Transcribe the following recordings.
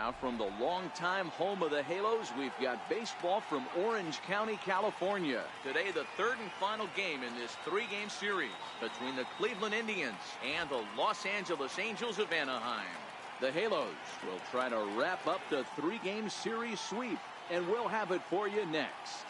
Now from the longtime home of the Halos, we've got baseball from Orange County, California. Today, the third and final game in this three-game series between the Cleveland Indians and the Los Angeles Angels of Anaheim. The Halos will try to wrap up the three-game series sweep, and we'll have it for you next.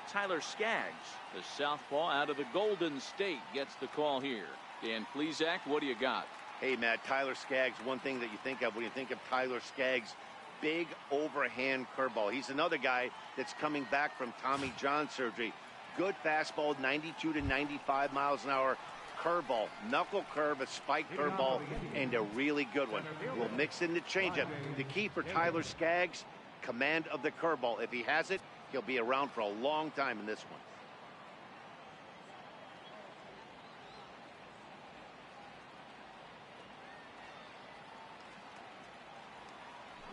Tyler Skaggs, the southpaw out of the Golden State, gets the call here. Dan Plesac, what do you got? Hey, Matt, Tyler Skaggs, one thing that you think of when you think of Tyler Skaggs, big overhand curveball. He's another guy that's coming back from Tommy John surgery. Good fastball, 92 to 95 miles an hour. Curveball, knuckle curve, a spike curveball, and a really good one. We'll mix in the changeup. The key for Tyler Skaggs, command of the curveball. If he has it, he'll be around for a long time in this one.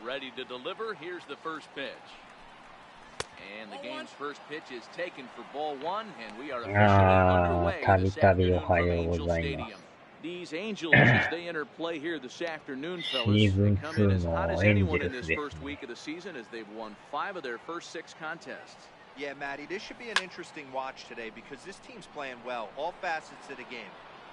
Ready to deliver. Here's the first pitch. And the game's first pitch is taken for ball one, and we are officially underway this afternoon from Angel Stadium. These Angels, as they enter play here this afternoon, fellas, they come in as hot as anyone in this first week of the season as they've won 5 of their first 6 contests. Yeah, Matty, this should be an interesting watch today because this team's playing well, all facets of the game.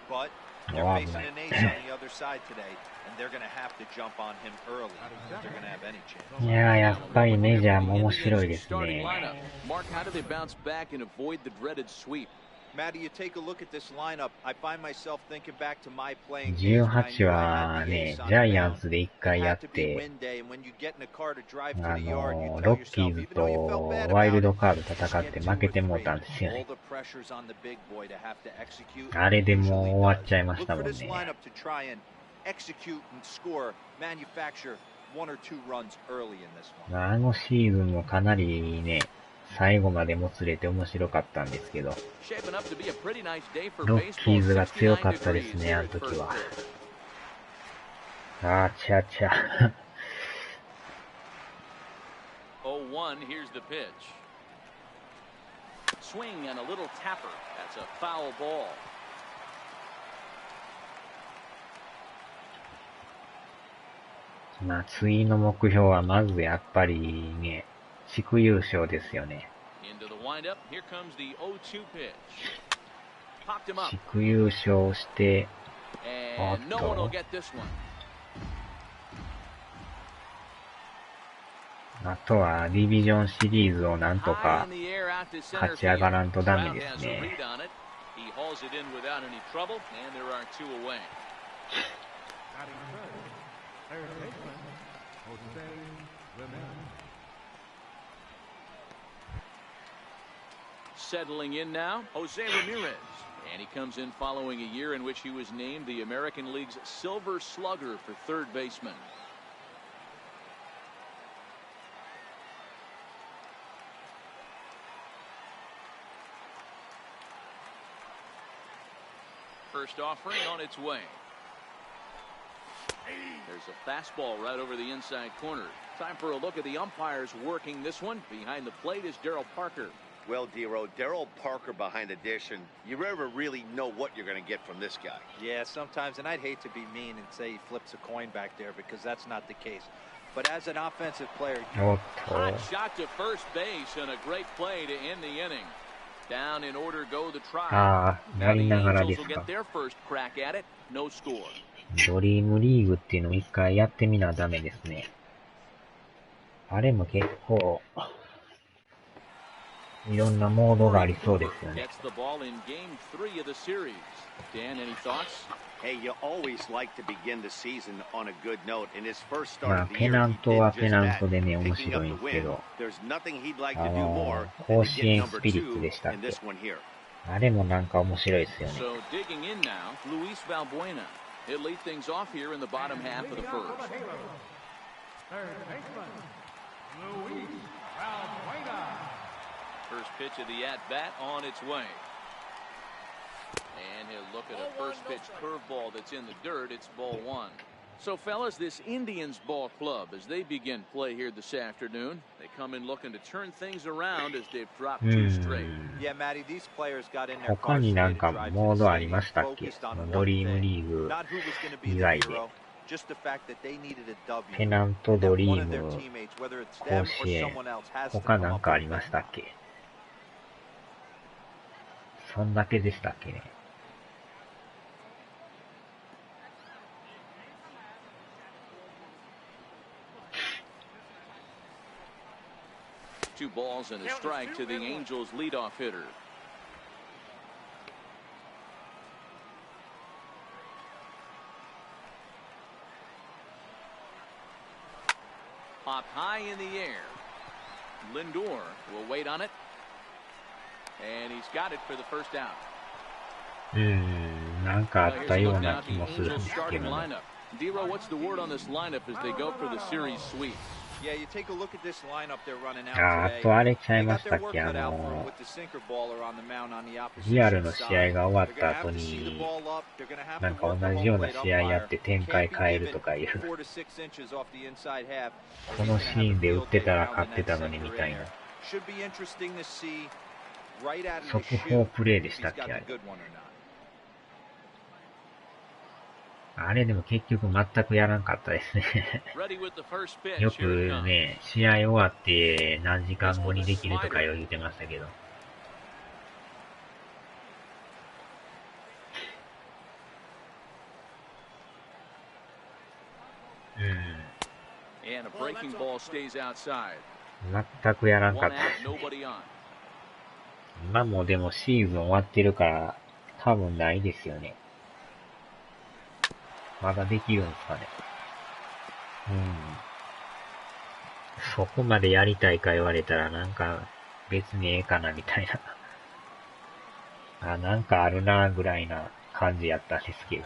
But they're facing an ace on the other side today, and they're going to have to jump on him early if they're going to have any chance. いや、やっぱりメジャーも面白いですね。Mark, how do they bounce back and avoid the dreaded sweep? Matty, you take a look at this lineup. I find myself thinking back to my playing. 18はね、ジャイアンツで1回やって、ロッキーズとワイルドカード戦って負けてもうたんですよね。あれでもう終わっちゃいましたもんね。あのシーズンもかなりね、最後までもつれて面白かったんですけど、ロッキーズが強かったですね、あの時は。あちゃちゃ。0-1, here's the pitch. Swing and a little tapper. That's a foul ball. まあ、次の目標はまずやっぱりね、地区優勝ですよね。地区優勝して、おっと。あとはディビジョンシリーズをなんとか勝ち上がらんとダメですね。Settling in now, Jose Ramirez. And he comes in following a year in which he was named the American League's Silver Slugger for third baseman. First offering on its way. There's a fastball right over the inside corner. Time for a look at the umpires working this one. Behind the plate is Darryl Parker. Well, D-Row, Darryl Parker behind the dish, and you never really know what you're going to get from this guy. Yeah, sometimes, and I'd hate to be mean and say he flips a coin back there because that's not the case. But as an offensive player, hot shot to first base and a great play to end the inning. Down in order go the Tribe. Now the Angels will get their first crack at it. No score. ドリームリーグっていうのを一回やってみなダメですね。あれも結構いろんなモードがありそうですよね。まあペナントはペナントでね面白いんですけど、甲子園スピリッツでしたっけ？あれもなんか面白いですよね。He'll lead things off here in the bottom half of the first. First pitch of the at-bat on its way. And he'll look at a first pitch curveball that's in the dirt. It's ball one. So, fellas, this Indians ball club, as they begin play here this afternoon, they come in looking to turn things around as they've dropped 2 straight. Yeah, Matty, these players got in their 他になんかモードありましたっけ？ドリームリーグ以外で。ペナントドリーム甲子園、他なんかありましたっけ？そんだけでしたっけね。2 balls and a strike to the Angels leadoff hitter. Pop high in the air. Lindor will wait on it. And he's got it for the first out. なんかあったような気もするんですけどね。Dero, what's the word on this lineup as they go for the series sweep? Yeah, you take a look at this lineup they're running out あ today. とあれちゃい They ま got した their っけ？ work cut out for them with the sinker baller on the mound on the opposite リアルの side. 試合が終わっ They're た gonna 後 have to see the に、 ball up. They're gonna have なん to か work 同 the じよう home な plate 試合やっ umpire. て展 Can't 開 be 変える given とかいう、 4 to 6 inches off the inside half. このシーンで打ってたら勝ってたのにみたいな。 Should be interesting to see right out of the 速 shoot 報プレイで if したっ he's け got あ the れ。 good one or not. あれでも結局全くやらんかったですね。よくね、試合終わって何時間後にできるとか言ってましたけど。全くやらんかったですね。今もでもシーズン終わってるから多分ないですよね。まだできるんですかね。そこまでやりたいか言われたらなんか別にええかなみたいな。なんかあるなぐらいな感じやったんですけど。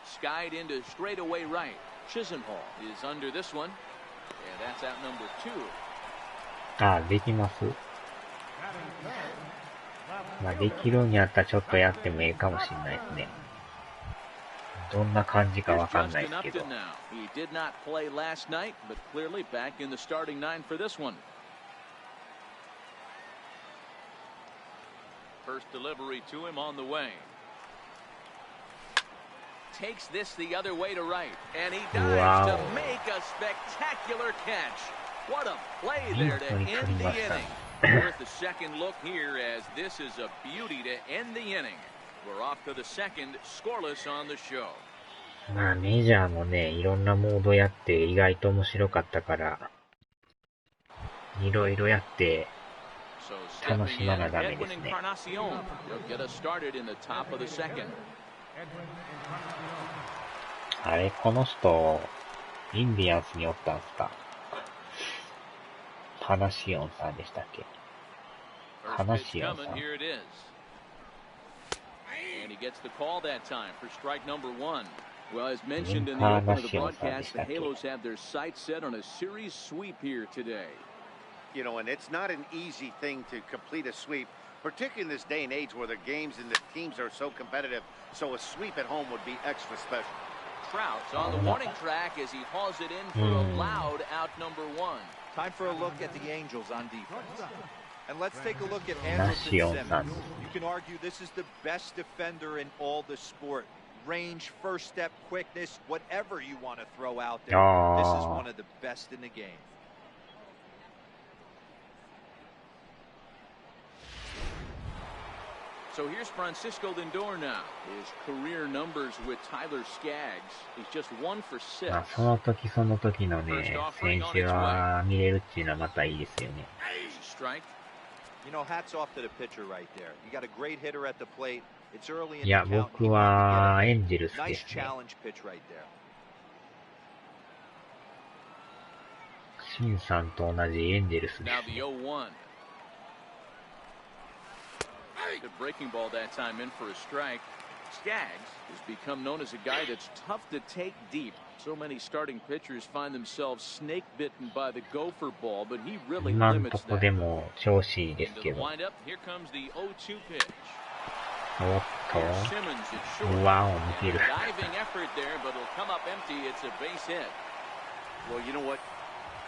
Skied into straightaway right. Chisenhall is under this one. And that's out number 2. できます。まあできるんやったらちょっとやってもええかもしれないですね。どんな感じかわかんないですけど。He did not play last night, but clearly back in the starting 9 for this one. First delivery to him on the way. Takes this the other way to right, and he dives to make a spectacular catch. What a play there to end the inning. Worth a second look here, as this is a beauty to end the inning. We're off to the second, scoreless on the show. まあメジャーもね、いろんなモードやって意外と面白かったから、いろいろやって楽しまなダメですね。あれ、この人、インディアンスにおったんすか？ハナシオンさんでしたっけ？ハナシオンさん。And he gets the call that time for strike number 1. Well, as mentioned in the open of the broadcast, the Halos have their sights set on a series sweep here today. You know, and it's not an easy thing to complete a sweep, particularly in this day and age where the games and the teams are so competitive. So a sweep at home would be extra special. Trout's on the warning track as he hauls it in for a loud out number 1. Time for a look at the Angels on defense. And let's take a look at Anderson Simmons. You can argue this is the best defender in all the sport. Range, first step, quickness, whatever you want to throw out there. This is one of the best in the game. So here's Francisco Lindor now. His career numbers with Tyler Skaggs is just 1 for 6. その時その時のね、選手は見れるっていうのはまたいいですよね。You know, hats off to the pitcher right there. You got a great hitter at the plate. It's early in the いや、 count. 僕はエンジェルスで Nice すね。 challenge pitch right there. シンさんと同じエンジェルスです、ね。 Now the 0-1. Good breaking ball that time in for a strike. Skaggs has become known as a guy that's tough to take deep. So many starting pitchers find themselves snake bitten by the gopher ball, but he really 今の limits とこ that. でも調子いいです Into け the ど。 windup, here comes the 0-2 pitch. おっ Here's Simmons at と、 short. うわお、見てる。 Diving effort there, but it'll come up empty. It's a base hit. Well, you know what?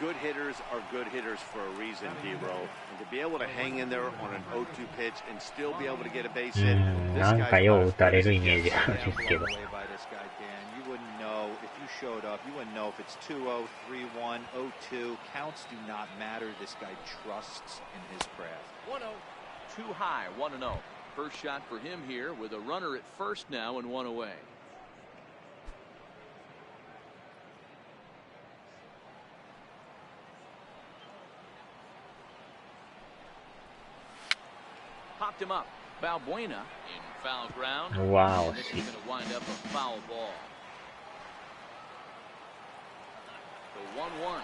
Good hitters are good hitters for a reason, D-Row. And to be able to hang in there on an 0-2 pitch and still be able to get a base hit, this なんか guy's よう about 打 as た good れ as る it イメー gets. ジあるんですけど。 Blown away by this guy, Dan. You wouldn't know if you showed up. You wouldn't know if it's 2-0, 3-1, 0-2. Counts do not matter. This guy trusts in his craft. 1-0. Too high, 1-0. First shot for him here with a runner at first now and one away. Popped him up. Balbuena in foul ground. Wow. And this is going to wind up a foul ball. The 1-1.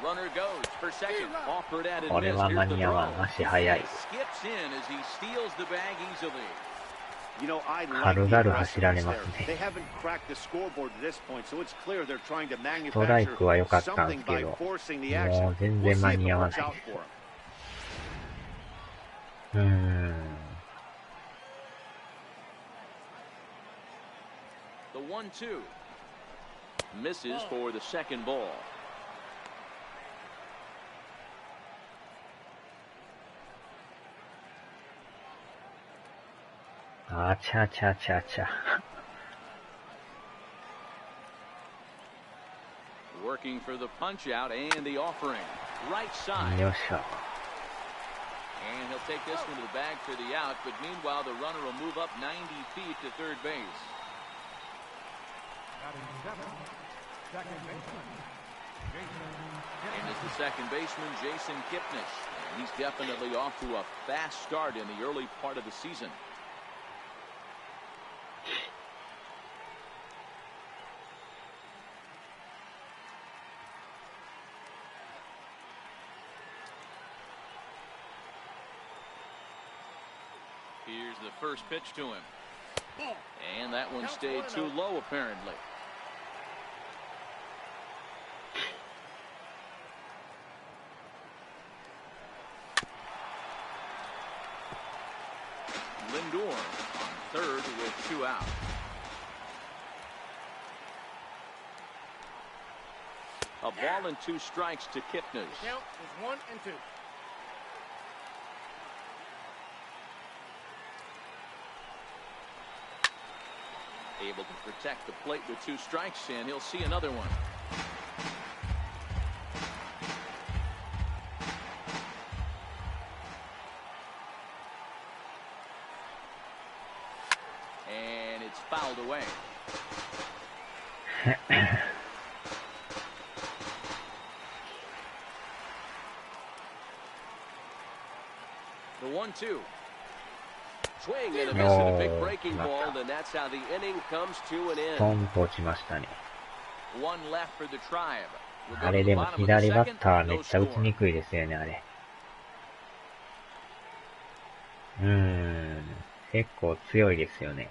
Runner goes for second. Offered at and これ missed. は間 Here's the に合わ throw. ん。足早い。 Skips in as he steals the bag easily. You know, I like 軽 the 々走られ aggressiveness ま there. すね。 They haven't cracked the scoreboard to this point, so it's clear they're trying to ストライ manufacture クは良かったんで something すけ by ど、 forcing the も action. う全 We'll 然 see 間 if に it 合わ works ない out for him. The 1-2. Misses for the second ball. Working for the punch out and the offering. Right side. よっしゃ。 And he'll take this one to the bag for the out, but meanwhile the runner will move up 90 feet to third base. And it's the second baseman, Jason Kipnis. And he's definitely off to a fast start in the early part of the season. Here's the first pitch to him. And that one stayed too low, apparently. Lindor on third with 2 out. A ball and 2 strikes to Kipnis. Count is 1 and 2. Able to protect the plate with 2 strikes, and he'll see another one. And it's fouled away. The 1-2. Swing and a miss and a big breaking ball, and that's how the inning comes to an ポ end. ンと落ちましたね。 One left for the Tribe. We'll あ go れ to the でも bottom of the 左バッ second. ターはめ No っちゃ打ち score. にくいですよね、あれ。結構強いですよね。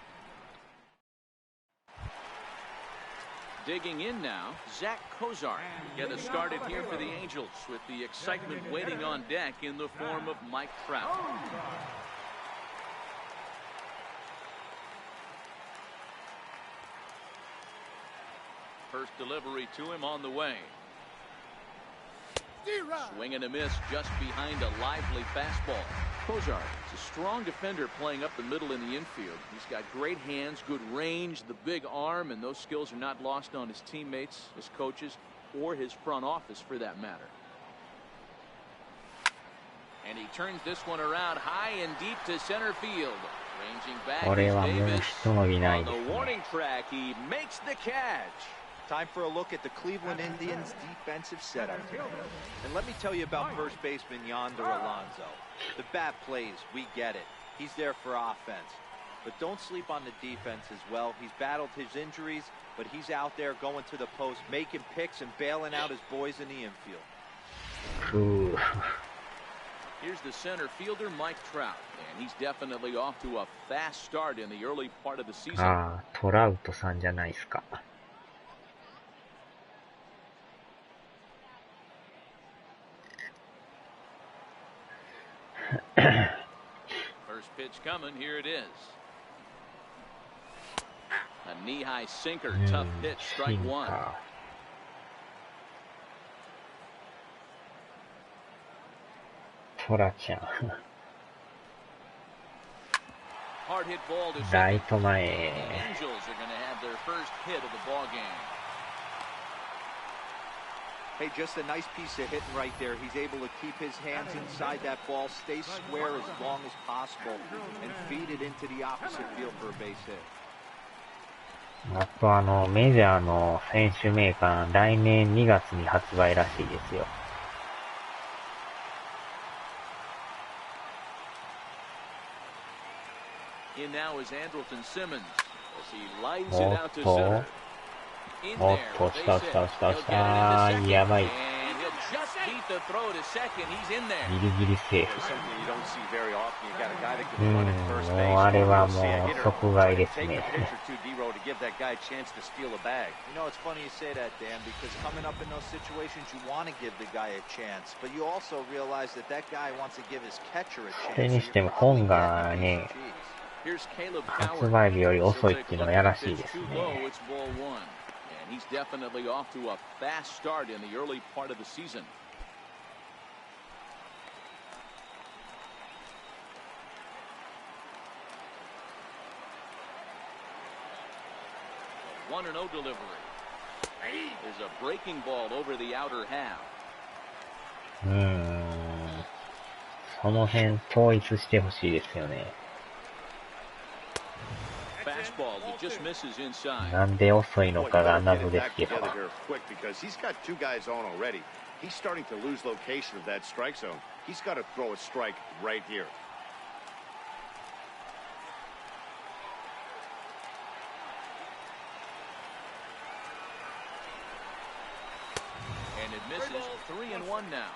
Digging in now, Zach Kozar. Get us started here for the Angels with the excitement waiting on deck in the form of Mike Trout. First delivery to him on the way. Swing and a miss just behind a lively fastball. Kozar is a strong defender playing up the middle in the infield. He's got great hands, good range, the big arm, and those skills are not lost on his teammates, his coaches, or his front office for that matter. And he turns this one around high and deep to center field. Ranging back is これはもう Davis. 一伸びない On で the すね。 warning track, he makes the catch. Time for a look at the Cleveland Indians defensive setup. And let me tell you about first baseman Yonder Alonso. The bat plays, we get it. He's there for offense. But don't sleep on the defense as well. He's battled his injuries, but he's out there going to the post, making picks and bailing out his boys in the infield. ふう。 Here's the center fielder, Mike Trout. And he's definitely off to a fast start in the early part of the season. ああ、トラウトさんじゃないですか。First pitch coming, here it is. A knee-high sinker, tough pitch, strike one. Hard hit ball to Right second. to my The Angels are going to have their first hit of the ball game. Hey, just a nice piece of hitting right there. He's able to keep his hands inside that ball, stay square as long as possible, and feed it into the opposite field for a base hit. あとメジャーの選手メーカー、来年2月に発売らしいですよ。In now is Andrelton Simmons as he lines it out to center. In there, base hit. He'll get it into second, and he'll just beat the throw to second. He's in there. ギリギリセーフ。Something you don't see very often. You got a guy that can run at first もう base. あれは You'll も see a う hitter 即買いで try to す take ね。 a pitch or two, D-Row, to give that guy a chance to steal a bag. You know, it's funny you say that, Dan, because coming up in those situations, you want to give the guy a chance, but you also realize that that guy wants to give his catcher a chance. それにしても本がね、 Here's Caleb 発 Howard. 売日より He'll 遅いっ take てい a うの look がや at ら the しい pitch です too ね。 low. It's ball one. And he's definitely off to a fast start in the early part of the season. A 1-0 delivery. There's a breaking ball over the outer half. その辺統一してほしいですよね。 Fastball that just misses inside. なんで遅いの Boy, か you が gotta 謎 get it です back けど。 together here quick because he's got two guys on already. He's starting to lose location of that strike zone. He's got to throw a strike right here. And it misses. 3-1 now.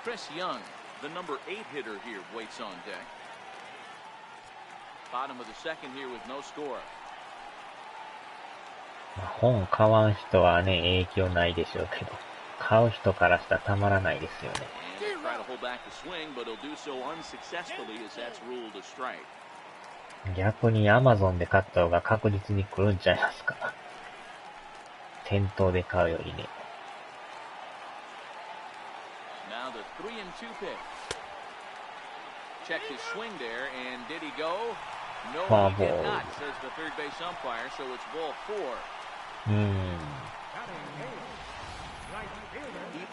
Chris Young, the number 8 hitter here, waits on deck. Bottom of the second here with no score. 本買わん人はね、影響ないでしょうけど、買う人からしたらたまらないですよね。 And he'll try to hold back the swing, but he'll do so unsuccessfully as that's ruled a strike. 逆に Amazon で買った方が確実に来るんちゃいますか。店頭で買うよりね。 Now the 3-2 pitch. Checked his swing there, and did he go? No, Foul he did ball. not, says the third base umpire, so it's ball 4.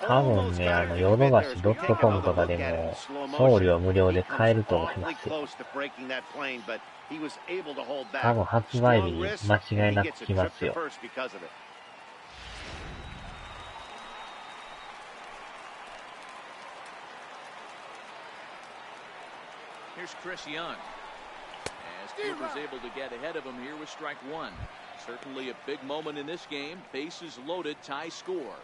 多分ね、ヨドバシ .com とかでも送料無料で買えると思いますよ。多分発売日間違いなく来ますよ。Here's Chris Young. As Cooper's able to get ahead of him here with strike one. Certainly a big moment in this game. Bases loaded, tie score.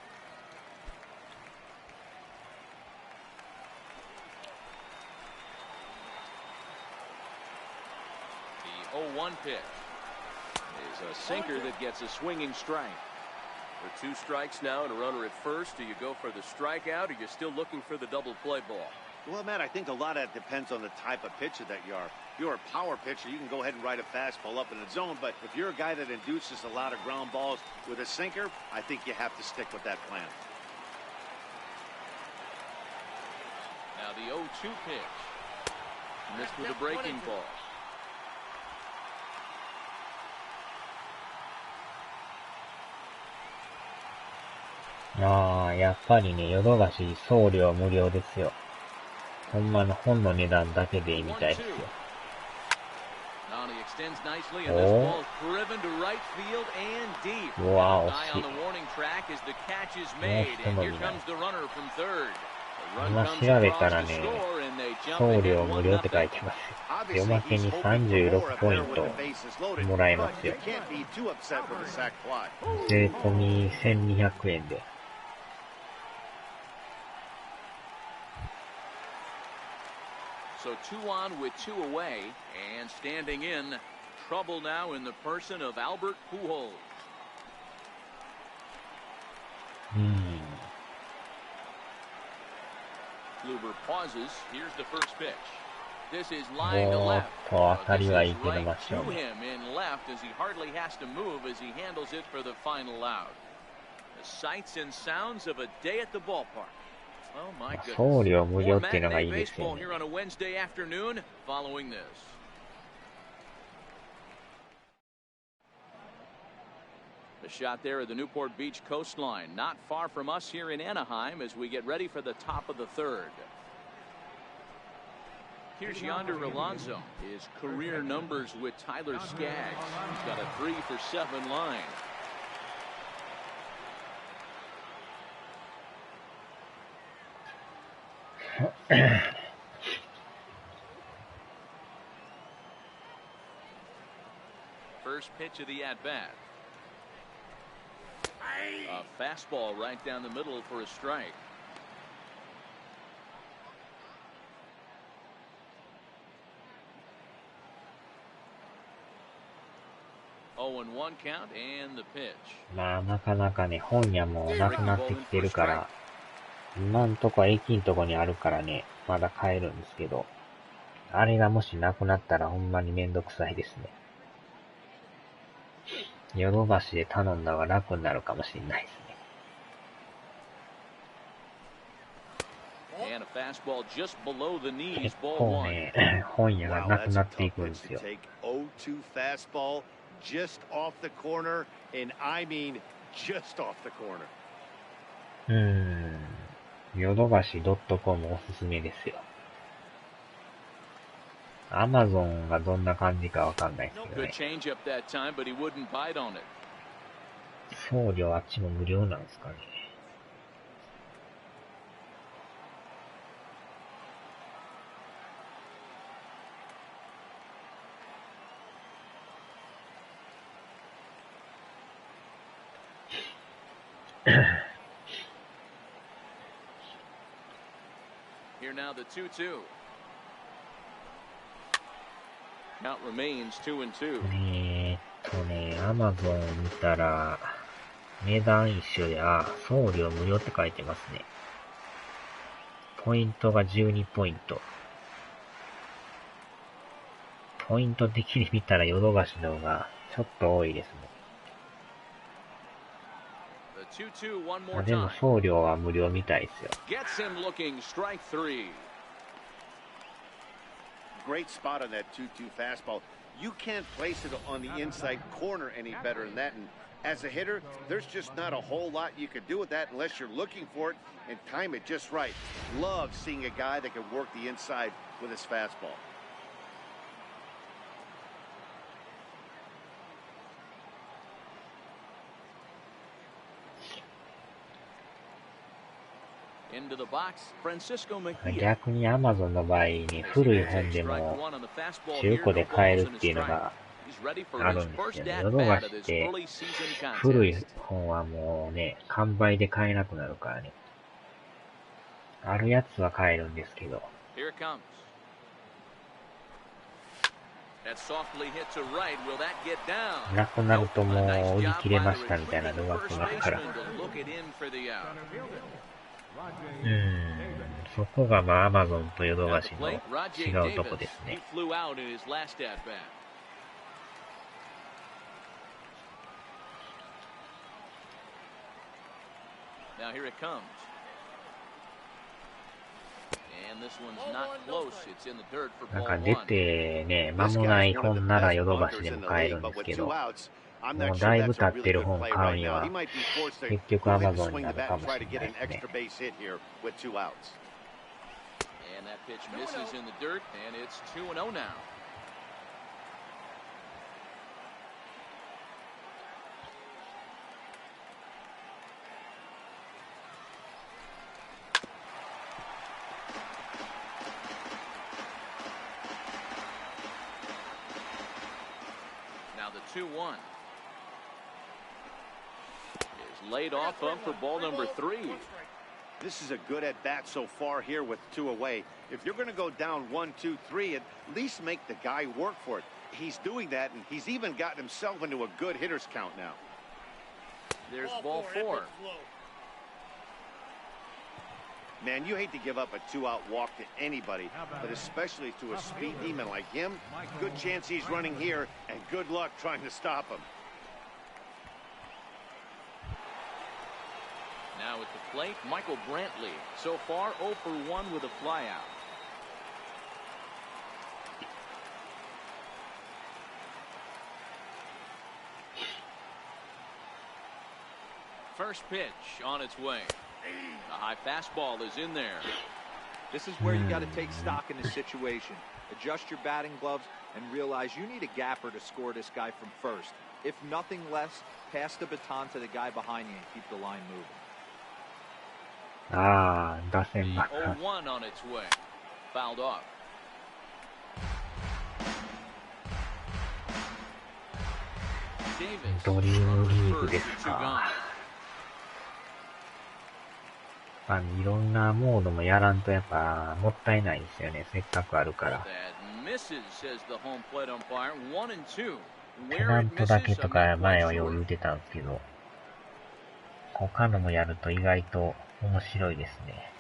The 0-1 pitch is a sinker that gets a swinging strike. With 2 strikes now and a runner at first, do you go for the strikeout or you're still looking for the double play ball? Well, Matt, I think a lot of that depends on the type of pitcher that you are. If you're a power pitcher, you can go ahead and ride a fastball up in the zone. But if you're a guy that induces a lot of ground balls with a sinker, I think you have to stick with that plan. Now the 0-2 pitch. Missed with a breaking ball. Ah, やっぱりね、ヨドバシ送料無料ですよ。ほんまの本の値段だけでいいみたいですよ。おうわ、惜しい。今調べたらね、送料無料って書いてますよ。おまけに36ポイントもらえますよ。税込み1200円で。So 2 on with 2 away, and standing in, trouble now in the person of Albert Pujols. Kluber pauses. Here's the first pitch. This is お line to ーっ left. と、当た This り is はいいけど、 right 真正 to 面。 him in left as he hardly has to move as he handles it for the final out. The sights and sounds of a day at the ballpark. Oh my 送 goodness. 料無 More 料っていうのがい matinee いですよ baseball ね。 here on a Wednesday afternoon following this. The shot there at the Newport Beach coastline, not far from us here in Anaheim as we get ready for the top of the third. Here's Yonder Alonso. His career numbers with Tyler Skaggs. He's got a 3-for-7 line. First pitch of the at-bat. A fastball right down the middle for a strike. Oh, and 1 count and the pitch. まあ、なかなかね、本屋もなくなってきてるから、今んとこ駅んとこにあるからね、まだ買えるんですけど、あれがもしなくなったらほんまにめんどくさいですね。ヨドバシで頼んだ方が楽になるかもしれないですね。And a fastball just below the knees, 結 ball 構 one. ね、本屋が Wow, なく that's な a ってい tough くん pitch です to よ。 take. 0-2 fastball just off the corner, and I mean just off the corner. ヨドバシ .com おすすめですよ。アマゾンがどんな感じかわかんないですけど Good ね。 changeup that time, but he wouldn't bite on it. 送料あっちも無料なんですかね。Here now the 2-2. Count remains 2-2. アマゾン見たら、値段一緒で、送料無料って書いてますね。ポイントが12ポイント。ポイント的に見たらヨドバシの方がちょっと多いですね。The 2-2 one more でも time. 送料は無料みたいですよ。 Gets him looking, strike 3. Great spot on that 2-2 fastball. You can't place it on the inside corner any better than that. And as a hitter, there's just not a whole lot you could do with that unless you're looking for it and time it just right. Love seeing a guy that can work the inside with his fastball. Into the box, Francisco Mejia. 逆にアマゾンの場合に古い本でも中古で買えるっていうのがあるんですよね。ヨドバシって古い本はもうね、完売で買えなくなるからね。あるやつは買えるんですけど。Here it comes. That softly hit to right. Will that get down? なくなるともう売り切れましたみたいなのが来ますから。そこがまあアマゾンとヨドバシの違うとこですね。Now here it comes. And this one's not close. It's in the dirt for なん ball か出 one. てね、間もない本ならヨドバシでも買えるんですけど、もうだいぶ経ってる本買うには、結局アマゾンになるかもしれないですね。And that pitch misses in the dirt, and it's 2-0 now. Now the 2-1 is laid off of for ball number 3. This is a good at-bat so far here with 2 away. If you're going to go down 1-2-3, at least make the guy work for it. He's doing that, and he's even gotten himself into a good hitter's count now. There's ball 4. Man, you hate to give up a 2-out walk to anybody, but especially to a speed demon like him. Good chance he's running here, and good luck trying to stop him. Now at the plate, Michael Brantley. So far, 0 for 1 with a flyout. First pitch on its way. The high fastball is in there. This is where you got to take stock in the situation. Adjust your batting gloves and realize you need a gapper to score this guy from first. If nothing less, pass the baton to the guy behind you and keep the line moving. ああ、打線が。 0-1 on its way. Fouled off. Davis ドリームリーグ first です to two か。 gone. いろんなモードもやらんとやっぱもったいないですよね。せっかくあるから。 That misses, says the home plate umpire. 1 and 2. ペナ Where ン it トだ misses, けと I'm か not 前 quite はよう sure. 言うてたんですけど、他のもやると意外と面白いですね。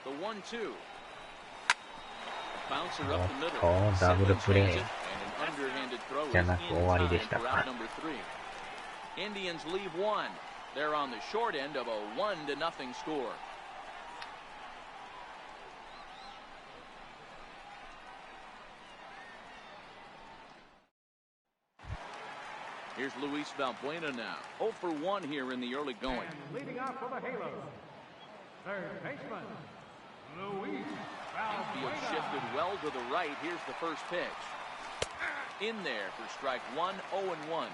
The 1-2. Bouncer up the middle. おっと、ダブルプレー And an underhanded throw is じゃなく in 終わり time でした for か。 out number 3. Indians leave one. They're on the short end of a 1-0 score. Here's Luis Valbuena now. 0 for 1 here in the early going. And leading off for the Halos, third baseman, Luis Infield Valbuena. shifted well to the right. Here's the first pitch. In there for strike 1, 0-1.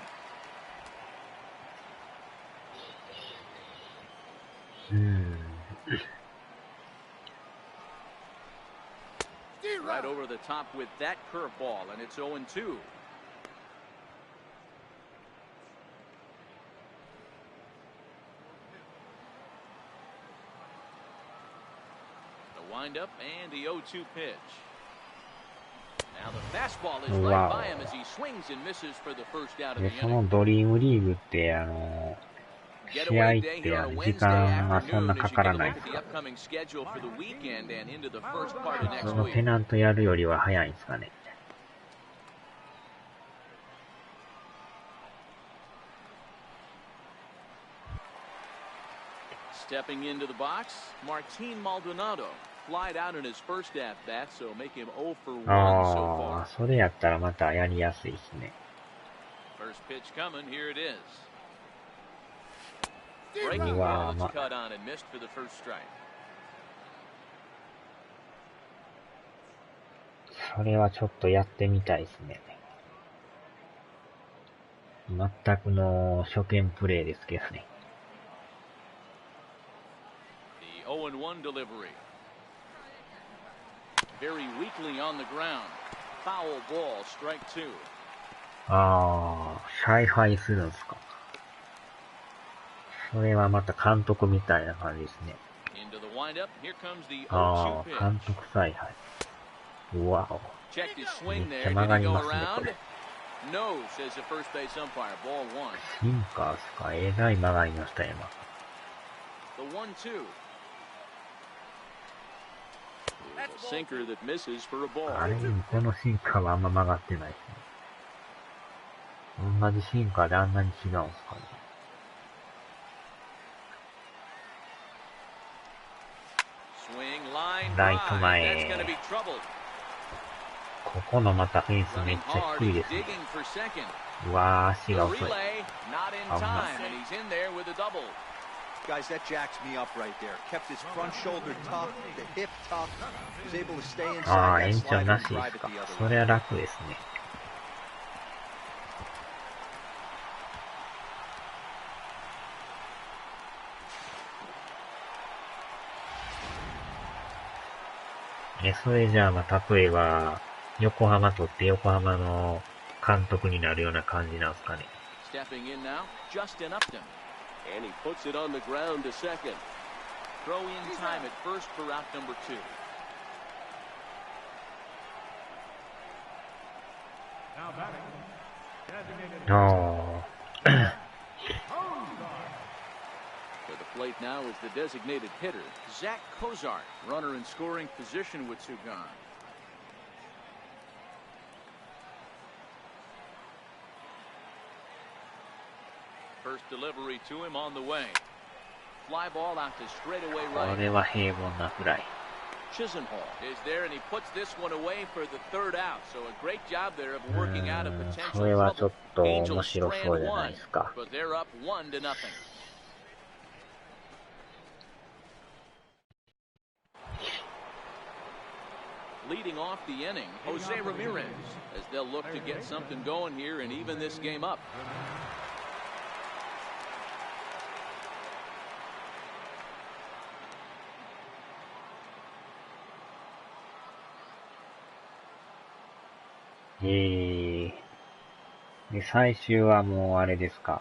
Right over the top with that curveball, and it's 0-2. The windup and the 0-2 pitch. Now the fastball is right by him as he swings and misses for the first out of で the そ inning. のドリームリーグって試合って時間はそんなかからないですか？そのペナントやるよりは早いんですかね。Stepping into the box, Martin Maldonado flied out in his first at bat, so make him 0 for 1 so ああ、 far. それやったらまたやりやすいですね。 First pitch coming, here it is. Breaking ball, it's cut on and missed for the first strike. それはちょっとやってみたいですね。全くの初見プレイですけどね。The 0-1 delivery. Very weakly on the ground. Foul ball, strike 2. ああ、采配するんですか。それはまた監督みたいな感じですね。Into the windup, here comes the あ 0-2 あ、監 pitch. 督采配。うわお。 Checked his swing めっ there. ちゃ Did 曲が he り go ますね、こ around? れ。 No, says the first base umpire. Ball 1. シンカーっすか。えらい曲がりました、今。The 1-2. A sinker that misses for a ball. あれ、このシンカーはあんま曲がってないですね。同じシンカーであんなに違うんですかね。Swing line ライト drive. 前 That's going to be troubled. ここのまたフェンスめっ Running ちゃ hard. 低い He's ですね。 digging for second. うわー、足 The が遅い。 relay not in Oh, no. time, and he's in there with a double. Guys, that jacks me up right there. Kept his front shoulder tough, the hip tough. Was able to stay ああ、 inside 延 that 長 slide な and しで drive す it か。 the other そ way. れは楽ですね。それじゃあ、まあ、例えば、横浜とって横浜の監督になるような感じなんですかね。Stepping in now, Justin Upton. And he puts it on the ground to second. Throw in time at first for out number 2. Now batting. Designated. No. To the plate now is the designated hitter, Zach Cozart. Runner in scoring position with 2 gone. First delivery to him on the way. Fly ball out to straightaway こ right. れは平凡なフライ。 Chisenhall is there, and he puts this one away for the 3rd out. So a great job there of working out a それは potential ちょっ trouble. と Angels 面白 strand そうじゃない 1, ですか。 but they're up 1-0. Leading off the inning, Jose Ramirez, as they'll look to get something going here and even this game up.で、最終はもうあれですか。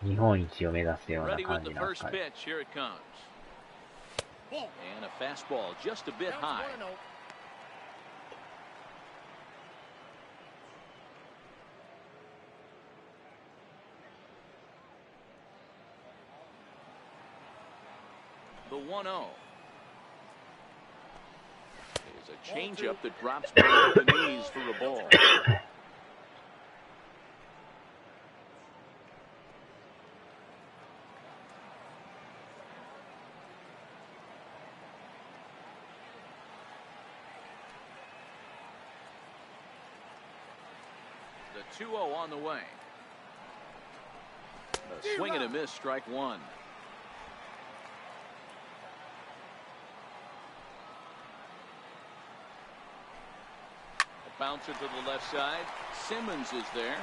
日本一を目指すような Ready 感 with じ the なんです first かね。 pitch. Here it comes. And a fastball just a bit high. The 1-0. Is a changeup that drops below the knees for a ball. The 2-0 on the way. A swing and a miss, strike 1. A bouncer to the left side. Simmons is there.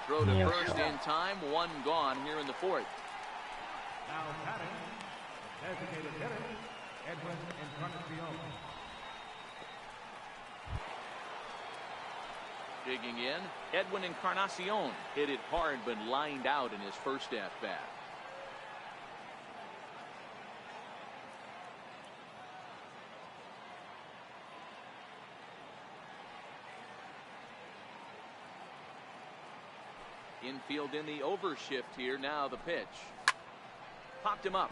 Throw to first in time. 1 gone here in the 4th. Now batting. The designated hitter, Edwin Encarnacion. Digging in, Edwin Encarnacion hit it hard but lined out in his first at-bat. Infield in the overshift here. Now the pitch. Popped him up.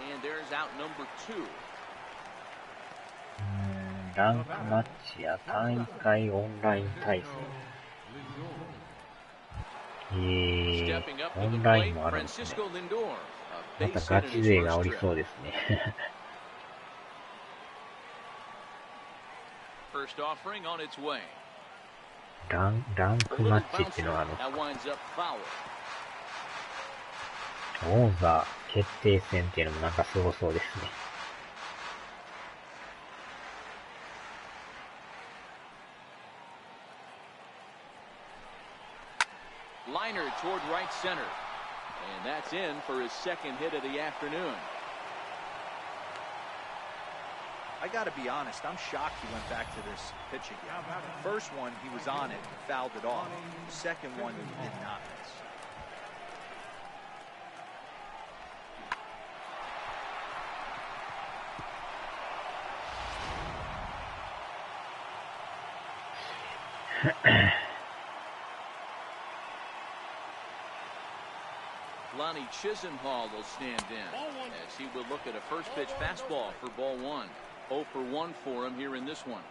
And there's out number 2. ランクマッチや大会オンライン対戦。オンラインもあるんですね。またガチ勢がおりそうですね。First offering on its way. ランクマッチっていうのがあるんですか。王座決定戦っていうのもなんかすごそうですね。Liner toward right center. And that's in for his 2nd hit of the afternoon. I got to be honest, I'm shocked he went back to this pitch again. First one, he was on it and fouled it off. The second one, he did not miss. Lonnie Chisenhall will stand in as he will look at a first pitch fastball for ball 1. 0 for 1 for him here in this one.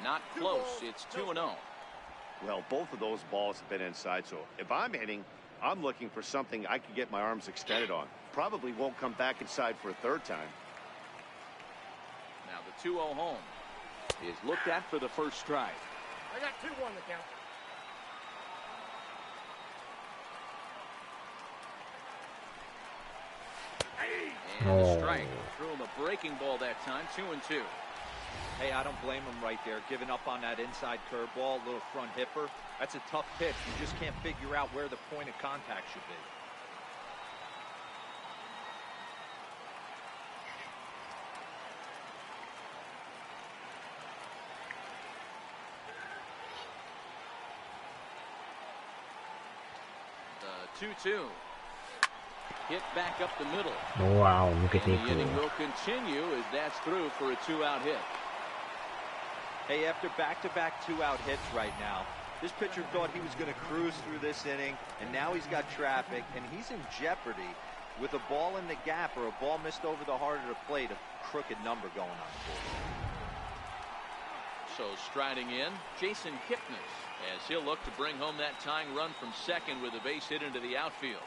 Not close. It's 2-0. Well, both of those balls have been inside, so if I'm hitting, I'm looking for something I can get my arms extended on. Probably won't come back inside for a 3rd time. Now the 2-0 home is looked at for the first strike. I got 2-1 to count. And a strike. Threw him a breaking ball that time. 2-2. Hey, I don't blame him right there. Giving up on that inside curveball, little front hipper. That's a tough pitch. You just can't figure out where the point of contact should be. The 2-2. Hit back up the middle. Wow, and the inning will continue as that's through for a 2-out hit. Hey, after back-to-back 2-out hits right now, this pitcher thought he was going to cruise through this inning, and now he's got traffic, and he's in jeopardy with a ball in the gap or a ball missed over the heart of the plate, a crooked number going on the board. So striding in, Jason Kipnis, as he'll look to bring home that tying run from second with a base hit into the outfield.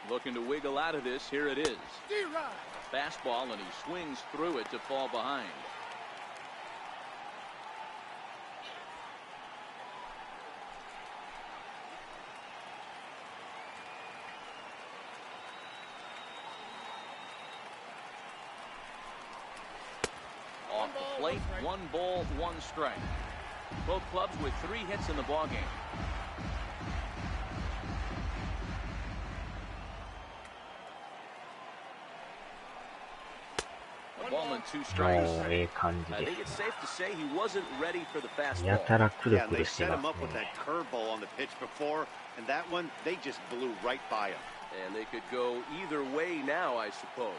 Looking to wiggle out of this. Here it is. Fastball, and he swings through it to fall behind. Off the plate, 1 ball, 1 strike. Both clubs with 3 hits in the ballgame. Ball and 2 strikes. I think it's safe to say he wasn't ready for the fastball. Yeah, they set him up with that curveball on the pitch before, and that one, they just blew right by him. And they could go either way now, I suppose.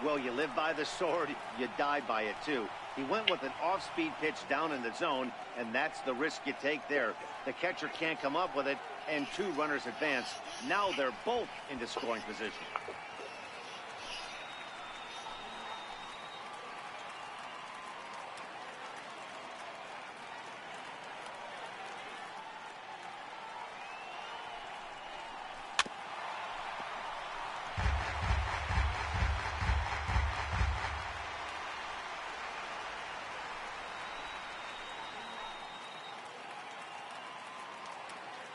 Well, you live by the sword, you die by it too. He went with an off-speed pitch down in the zone, and that's the risk you take there. The catcher can't come up with it, and 2 runners advance. Now they're both into scoring position.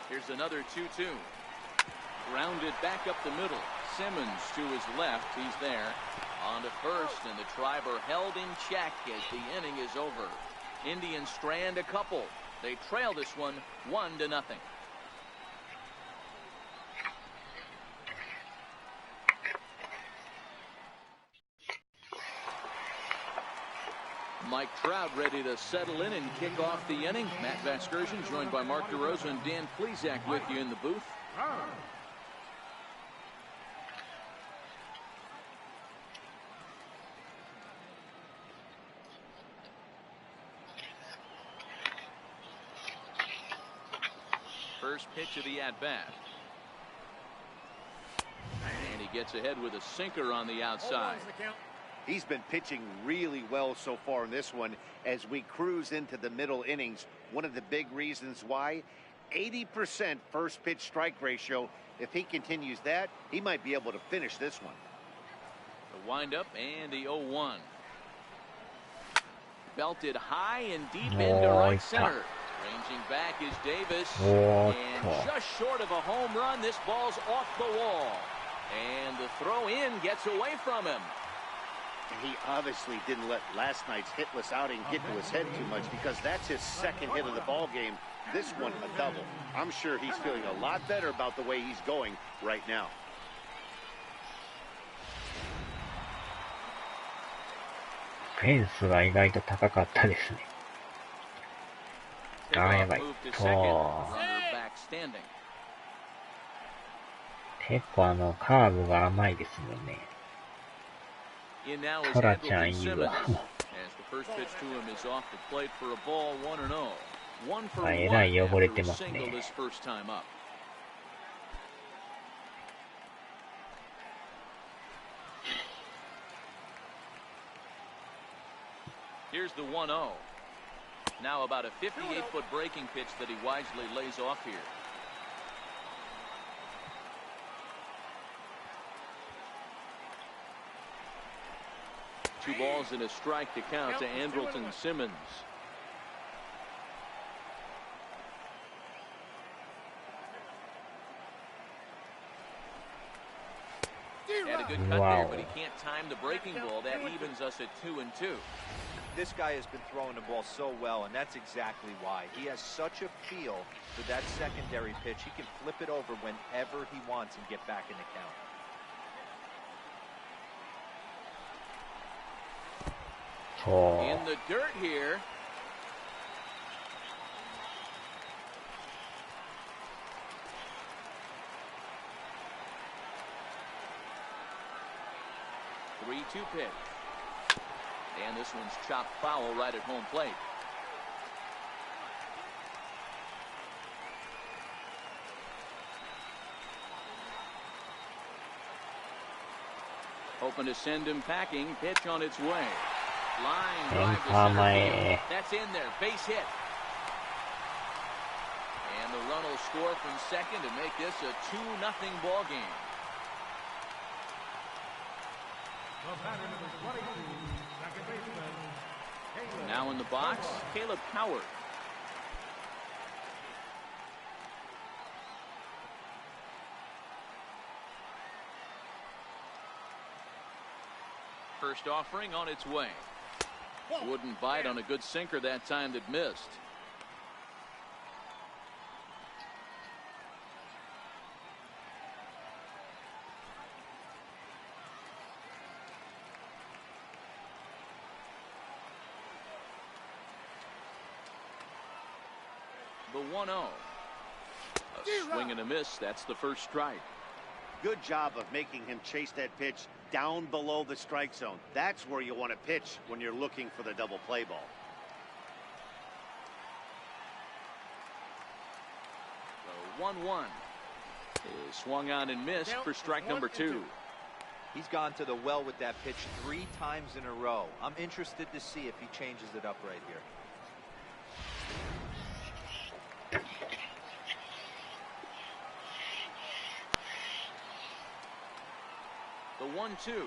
Here's another 2-2. Grounded back up the middle. Simmons to his left. He's there. On to first, and the Triber held in check as the inning is over. Indians strand a couple. They trail this one 1-0. Mike Trout ready to settle in and kick off the inning. Matt Vasgersian joined by Mark DeRosa and Dan Plesac with you in the booth. First pitch of the at-bat. And he gets ahead with a sinker on the outside. He's been pitching really well so far in this one as we cruise into the middle innings. One of the big reasons why, 80% first pitch strike ratio. If he continues that, he might be able to finish this one. The windup and the 0-1. Belted high and deep into right center. Ranging back is Davis. And just short of a home run, this ball's off the wall. And the throw in gets away from him. He obviously didn't let last night's hitless outing get to his head too much, because that's his second hit of the ball game. This one a double. I'm sure he's feeling a lot better about the way he's going right now. Fence が意外と高かったですね。やばい。結構カーブが甘いですよね。トラちゃんいいわ。えらい汚れてますね。here's the 1-0. Now about a 58-foot breaking pitch that he wisely lays off here. Two balls and a strike to count to Andrelton Simmons. Had a good cut there, but he can't time the breaking ball. That evens us at 2-2. This guy has been throwing the ball so well, and that's exactly why. He has such a feel for that secondary pitch. He can flip it over whenever he wants and get back in the count. In the dirt here. Three-two pitch. And this one's chopped foul right at home plate. Hoping to send him packing. Pitch on its way. Line drive to center field. That's in there. Base hit. And the run will score from second to make this a 2-0 ball game. Now in the box, Caleb Howard. First offering on its way. Wouldn't bite on a good sinker that time that missed. The 1-0. A swing and a miss. That's the first strike. Good job of making him chase that pitch down below the strike zone. That's where you want to pitch when you're looking for the double play ball. The 1-1 is swung on and missed for strike number 2. He's gone to the well with that pitch 3 times in a row. I'm interested to see if he changes it up right here. The 1-2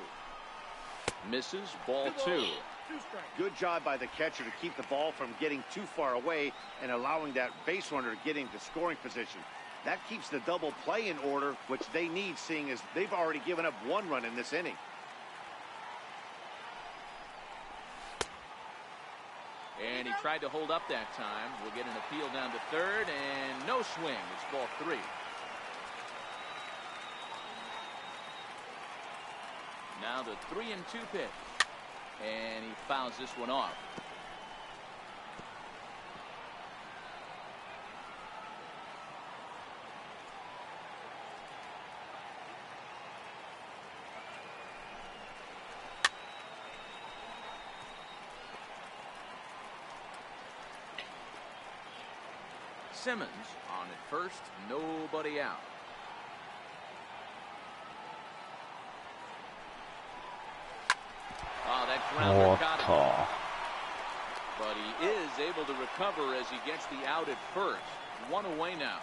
misses, ball 2. Good job by the catcher to keep the ball from getting too far away and allowing that base runner to get into scoring position. That keeps the double play in order, which they need, seeing as they've already given up 1 run in this inning. And he tried to hold up that time. We'll get an appeal down to third, and no swing. It's ball 3. Now the 3-2 pitch. And he fouls this one off. Simmons on at first, nobody out. Oh, that grounder caught him. But he is able to recover as he gets the out at first. 1 away now.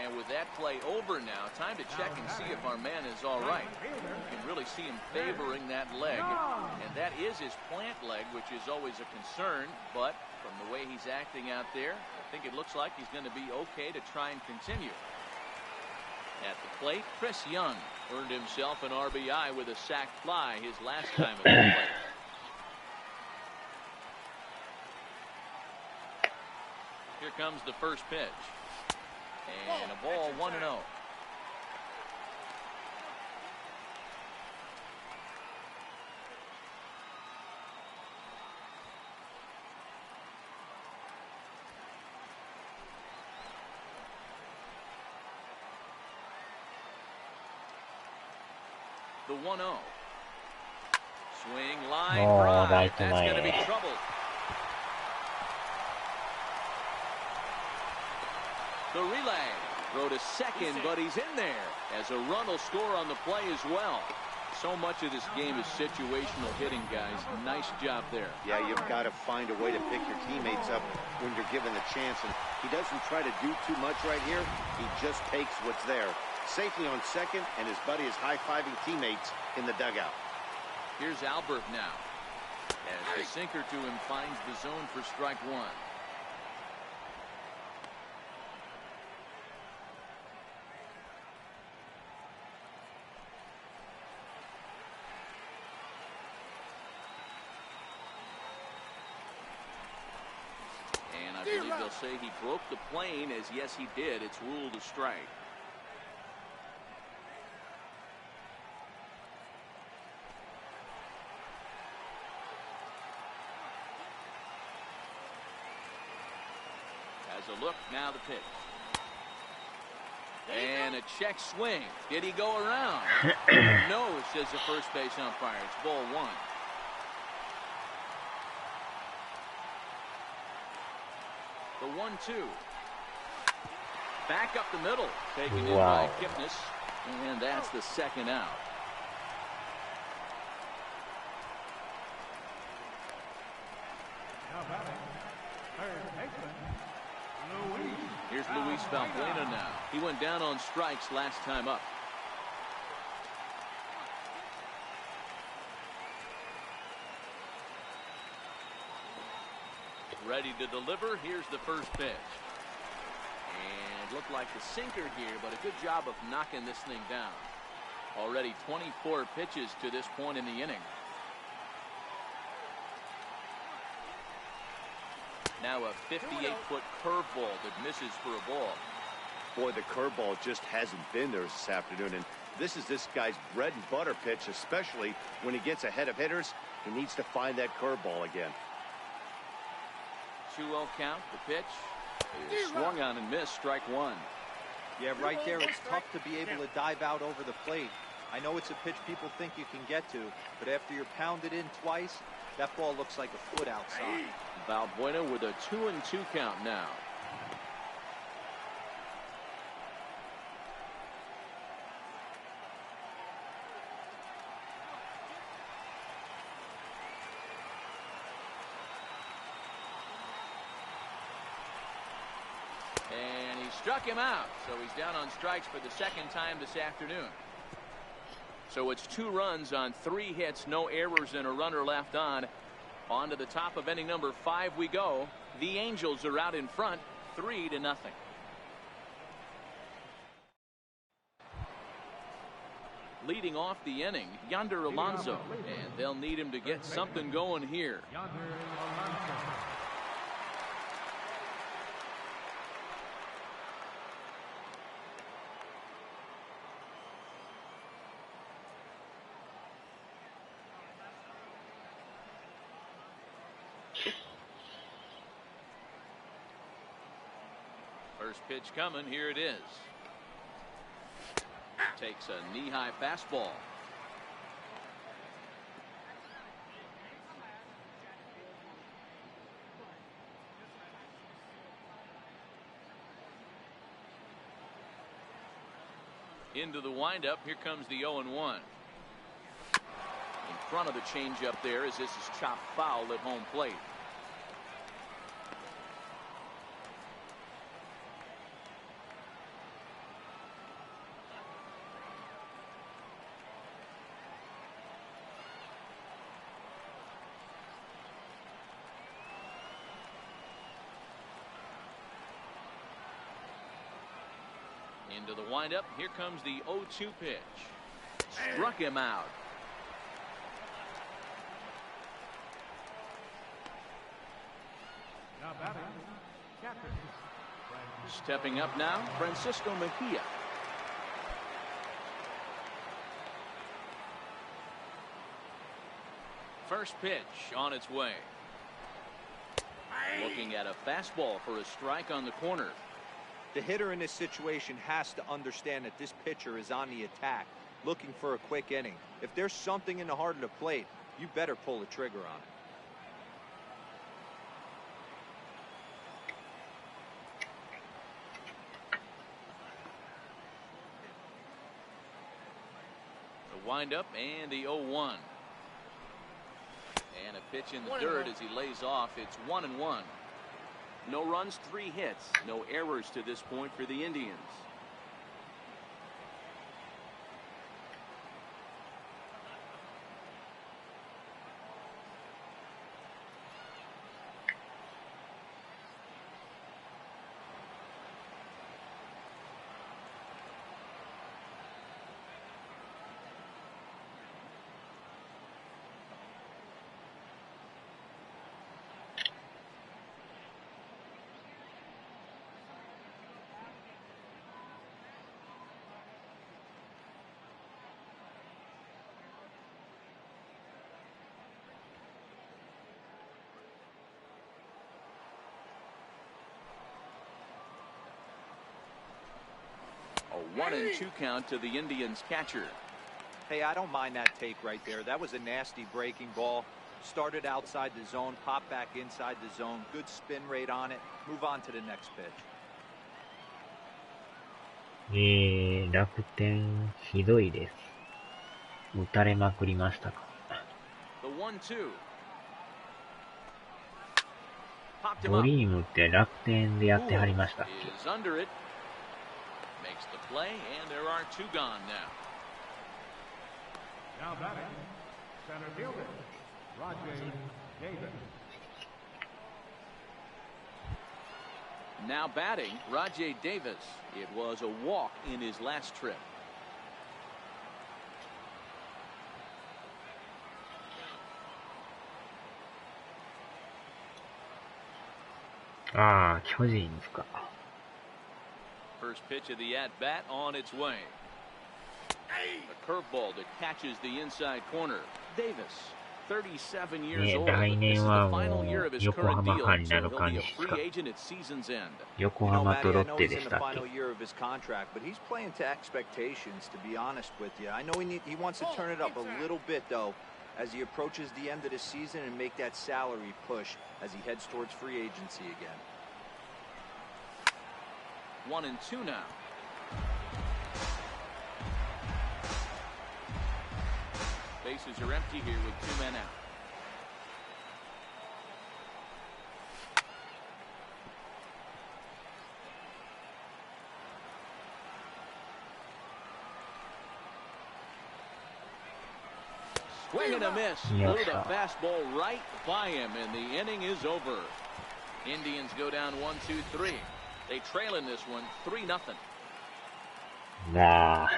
And with that play over now, time to check and see if our man is all right. You can really see him favoring that leg. And that is his plant leg, which is always a concern. But from the way he's acting out there, I think it looks like he's going to be okay to try and continue. At the plate, Chris Young earned himself an RBI with a sac fly his last time at the plate. Here comes the first pitch. And a ball 1-0. The 1-0. Swing, line, drive. That's going to be trouble. The relay. Throw to second, but he's in there as a run will score on the play as well. So much of this game is situational hitting, guys. Nice job there. Yeah, you've got to find a way to pick your teammates up when you're given the chance. And he doesn't try to do too much right here. He just takes what's there. Safely on second, and his buddy is high-fiving teammates in the dugout. Here's Albert now. As the sinker to him finds the zone for strike one. I believe they'll say he broke the plane, as yes he did. It's ruled a strike. Has a look, now the pitch. And a check swing. Did he go around? No, says the first base umpire. It's ball one. The 1-2. Back up the middle. Taken in by Kipnis. And that's the second out. Now batting, third baseman, Luis. Here's Luis Valbuena now. He went down on strikes last time up. Ready to deliver. Here's the first pitch. And looked like the sinker here, but a good job of knocking this thing down. Already 24 pitches to this point in the inning. Now a 58-foot curveball that misses for a ball. Boy, the curveball just hasn't been there this afternoon, and this is this guy's bread and butter pitch, especially when he gets ahead of hitters. He needs to find that curveball again. 2-0 count. The pitch is swung on and missed. Strike one. Yeah, right there, it's tough to be able to dive out over the plate. I know it's a pitch people think you can get to, but after you're pounded in twice, that ball looks like a foot outside. Valbuena with a 2-2 count now. And he struck him out, so he's down on strikes for the second time this afternoon. So it's 2 runs on 3 hits, no errors, and a runner left on. On to the top of inning number 5 we go. The Angels are out in front, 3-0. Leading off the inning, Yonder Alonso, and they'll need him to get something going here. Yonder Alonso. First pitch coming. Here it is. Takes a knee-high fastball. Into the windup. Here comes the 0-1. In front of the changeup there, as this is chopped foul at home plate. Into the windup. Here comes the 0-2 pitch. Struck him out. Now batting, captain. Stepping up now, Francisco Mejia. First pitch on its way. Looking at a fastball for a strike on the corner. The hitter in this situation has to understand that this pitcher is on the attack, looking for a quick inning. If there's something in the heart of the plate, you better pull the trigger on it. windup and the 0-1. And a pitch in the dirt as he lays off. It's 1-1. No runs, 3 hits. No errors to this point for the Indians. A 1-2 count to the Indians catcher. Hey, I don't mind that take right there. That was a nasty breaking ball. Started outside the zone, popped back inside the zone. Good spin rate on it. Move on to the next pitch. 楽天ひどいです。打たれまくりましたか。The 1-2. ドリームって楽天でやってはりましたっけ。 Makes the play, and there are 2 gone now. Now batting, center fielder, Rajay Davis. Now batting, Rajay Davis. It was a walk in his last trip. ああ、巨人ですか。First pitch of the at-bat on its way. A curveball that catches the inside corner. Davis, 37 years old. This is the final year of his current deal, so he'll be a free agent at season's end. 横浜とロッテでしたっけ。 I know he's in the final year of his contract, but he's playing to expectations, to be honest with you. I know he wants to turn it up a little bit, though, as he approaches the end of the season and make that salary push as he heads towards free agency again. 1-2 now. Bases are empty here with 2 men out. Swing and a miss. Blew the fastball right by him, and the inning is over. Indians go down 1-2-3. They trail in this one 3-0. わあ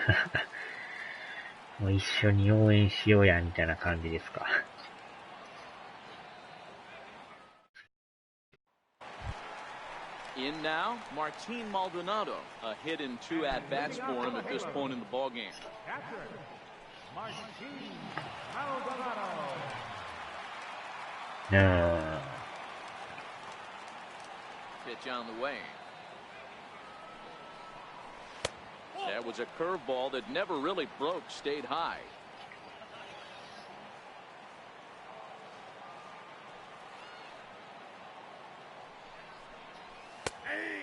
もう一緒に応援しようやみたいな感じですか。In now, Martin Maldonado. A hit and 2 at-bats for him at this point in the ballgame. Catcher, Martin Maldonado. Pitch on the way. That was a curveball that never really broke, stayed high.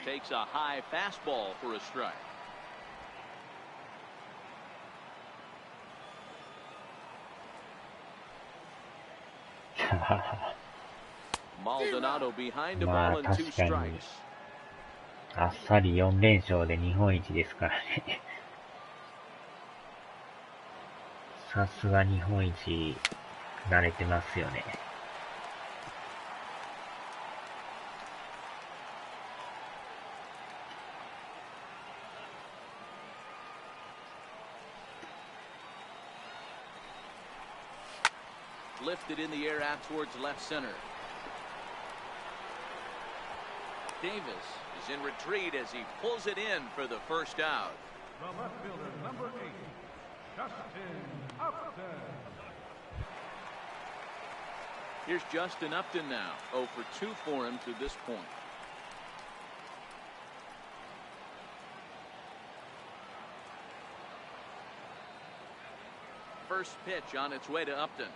Takes a high fastball for a strike. Maldonado behind the ball and 2 strikes. あっさり4連勝で日本一ですからね。さすが日本一慣れてますよね。Lifted in the air out towards left center. Davis is in retreat as he pulls it in for the first out. The left fielder, number 8, Justin Upton. Here's Justin Upton now. 0 for 2 for him to this point. First pitch on its way to Upton.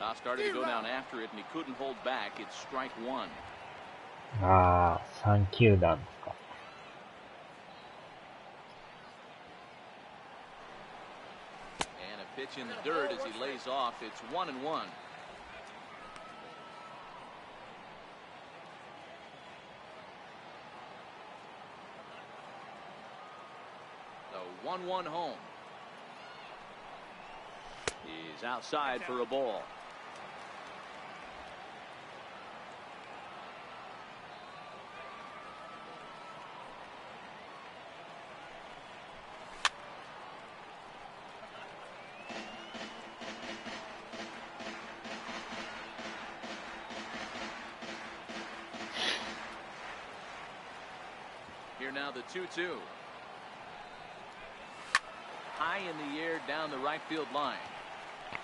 Now started to go down after it, and he couldn't hold back. It's strike 1. ああ、3球団ですか。Pitch in the dirt as he lays off. It's 1-1. The 1-1 home. He's outside for a ball. Here now the 2-2. High in the air down the right field line.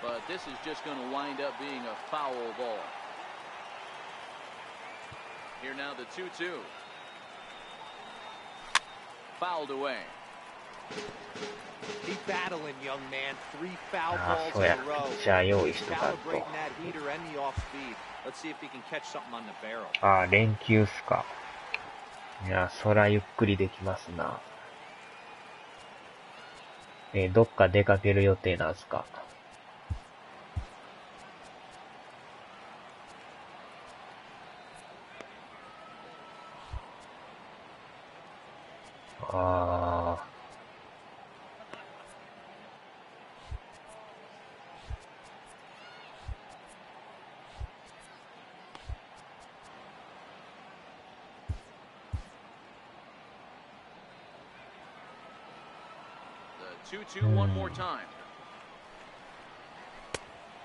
But this is just going to wind up being a foul ball. Here now the 2-2. Fouled away. Keep battling, young man. 3 foul balls in a row. Calibrating that heater and the off speed. Let's see if he can catch something on the barrel. あ、連休っすか。いや、そらゆっくりできますな。どっか出かける予定なんすか？ああ。The 2-2 one more time.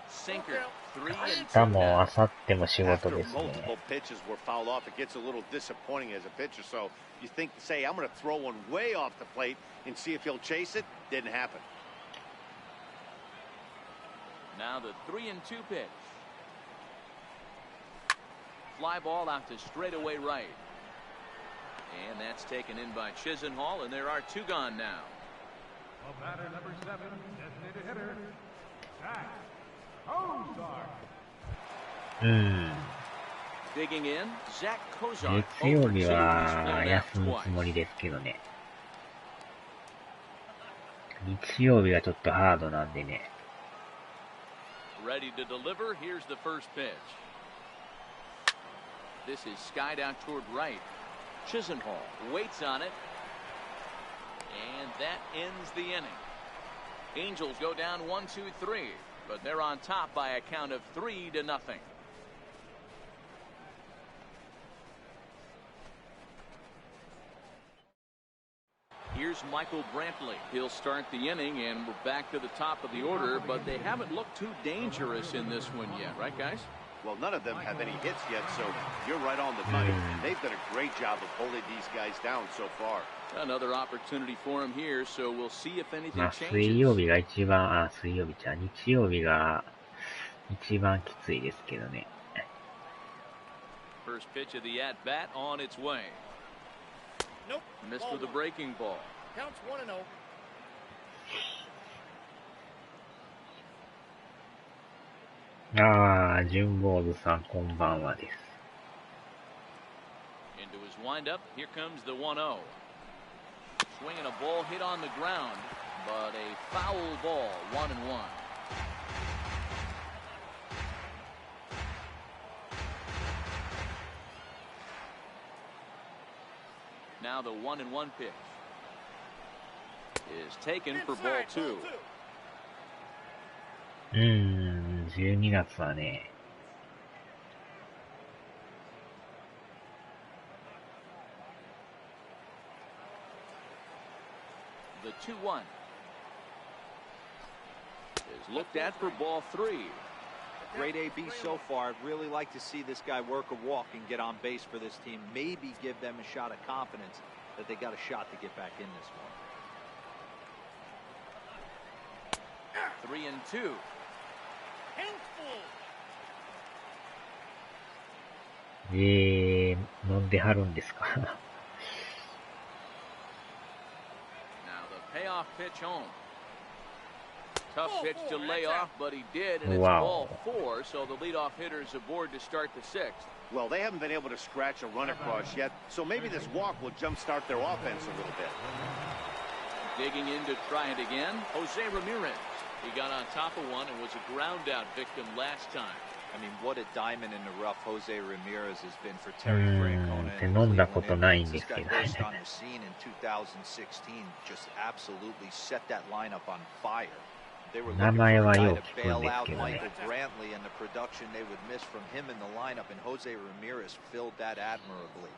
Sinker. 3 and 2. 明日も明後日も仕事ですね。 Multiple pitches were fouled off. It gets a little disappointing as a pitcher. So you think, say, I'm going to throw one way off the plate and see if he'll chase it. Didn't happen. Now the 3 and 2 pitch. Fly ball out to straightaway right. And that's taken in by Chisenhall, and there are 2 gone now. Batter number 7, designated hitter, Zach Kozar. Digging in, Zach Kozar. 月曜日は休むつもりですけどね。日曜日はちょっとハードなんでね。Ready to deliver. Here's the first pitch. This is skied out toward right. Chisenhall waits on it. And that ends the inning. Angels go down 1-2-3, but they're on top by a count of 3-0. Here's Michael Brantley. He'll start the inning, and we're back to the top of the order, but they haven't looked too dangerous in this one yet, right, guys? Well, none of them have any hits yet, so you're right on the money. They've done a great job of holding these guys down so far. Another opportunity for him here, so we'll see if anything changes. 水曜日が一番、水曜日じゃ日曜日が一番きついですけどね。First pitch of the at bat on its way. Nope. Missed with a breaking ball. Counts 1-0. ああ、純坊主さんこんばんはです。Into his windup, here comes the 1-0. Swinging a ball hit on the ground, but a foul ball, 1-1. Now the 1-1 pitch is taken for ball 2. 12月はね。The 2-1 is looked at for ball 3. Great AB so far. I'd really like to see this guy work a walk and get on base for this team. Maybe give them a shot of confidence that they got a shot to get back in this one. 3-2.飲んではるんですか？Now the payoff pitch home. Tough pitch to lay off, but he did, and it's ball 4, so the leadoff hitter is aboard to start the 6th. Well, they haven't been able to scratch a run across yet, so maybe this walk will jumpstart their offense a little bit. Digging in to try it again, Jose Ramirez. He got on top of one and was a ground out victim last time. I mean, what a diamond in the rough Jose Ramirez has been for Terry Francona. 飲んだことないんですけど。This guy burst on the scene in 2016, just absolutely set that lineup on fire. They were looking for a guy to bail out Michael Brantley and the production they would miss from him in the lineup, and Jose Ramirez filled that admirably.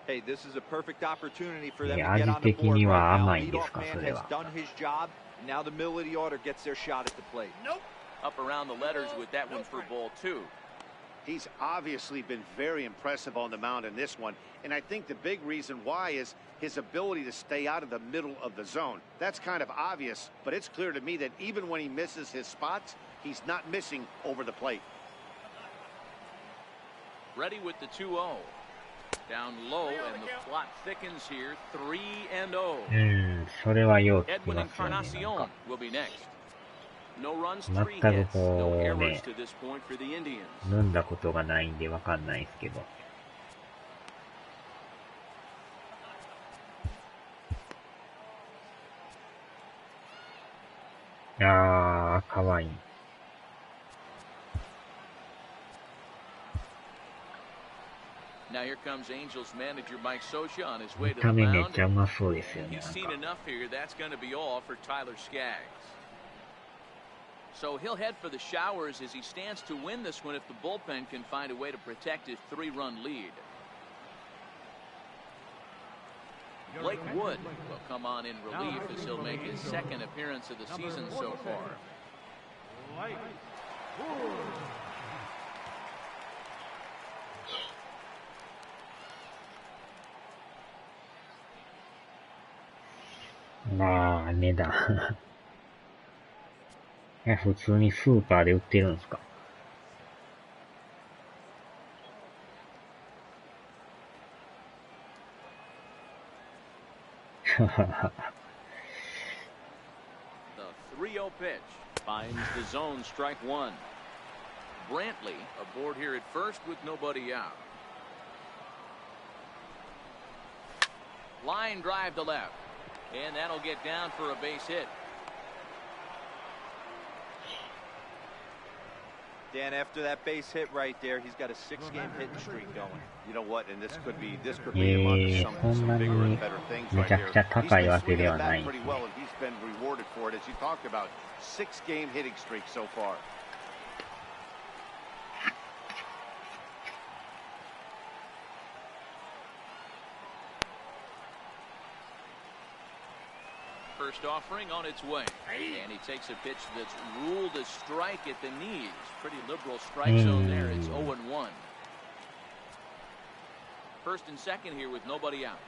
Hey, this is a perfect opportunity for them to get on the board right now. Leadoff man has done his job, and now the middle of the order gets their shot at the plate. Nope. Up around the letters with that one for ball 2. He's obviously been very impressive on the mound in this one, and I think the big reason why is his ability to stay out of the middle of the zone. That's kind of obvious, but it's clear to me that even when he misses his spots, he's not missing over the plate. Ready with the 2-0. Down low, and the plot thickens here. 3-0. Edwin Encarnacion will be next. No runs, 3 hits, no errors to this point for the Indians. 飲んだことがないんでわかんないですけど。あー、かわいい。Now here comes Angels manager Mike Scioscia on his way to 見た the 目めっ mound. ちゃうまそうですよね。 He's seen enough here. That's going to be all for Tyler Skaggs. So he'll head for the showers as he stands to win this one if the bullpen can find a way to protect his 3-run lead. Blake Wood will come on in relief as he'll make his second appearance of the season so far. Blake Wood. まあ、値段。普通にスーパーで売ってるんですか。The 3-0 pitch finds the zone, strike 1. Brantley aboard here at first with nobody out. Line drive to left, and that'll get down for a base hit. Dan, after that base hit right there, he's got a 6-game hitting streak going. You know what? And this could be a month of some bigger and better things right here. He's been swinging the bat pretty well, and he's been rewarded for it, as you talked about. 6-game hitting streak so far. First offering on its way, and he takes a pitch that's ruled a strike at the knees. Pretty liberal strike zone there. It's 0-1. First and second here with nobody out.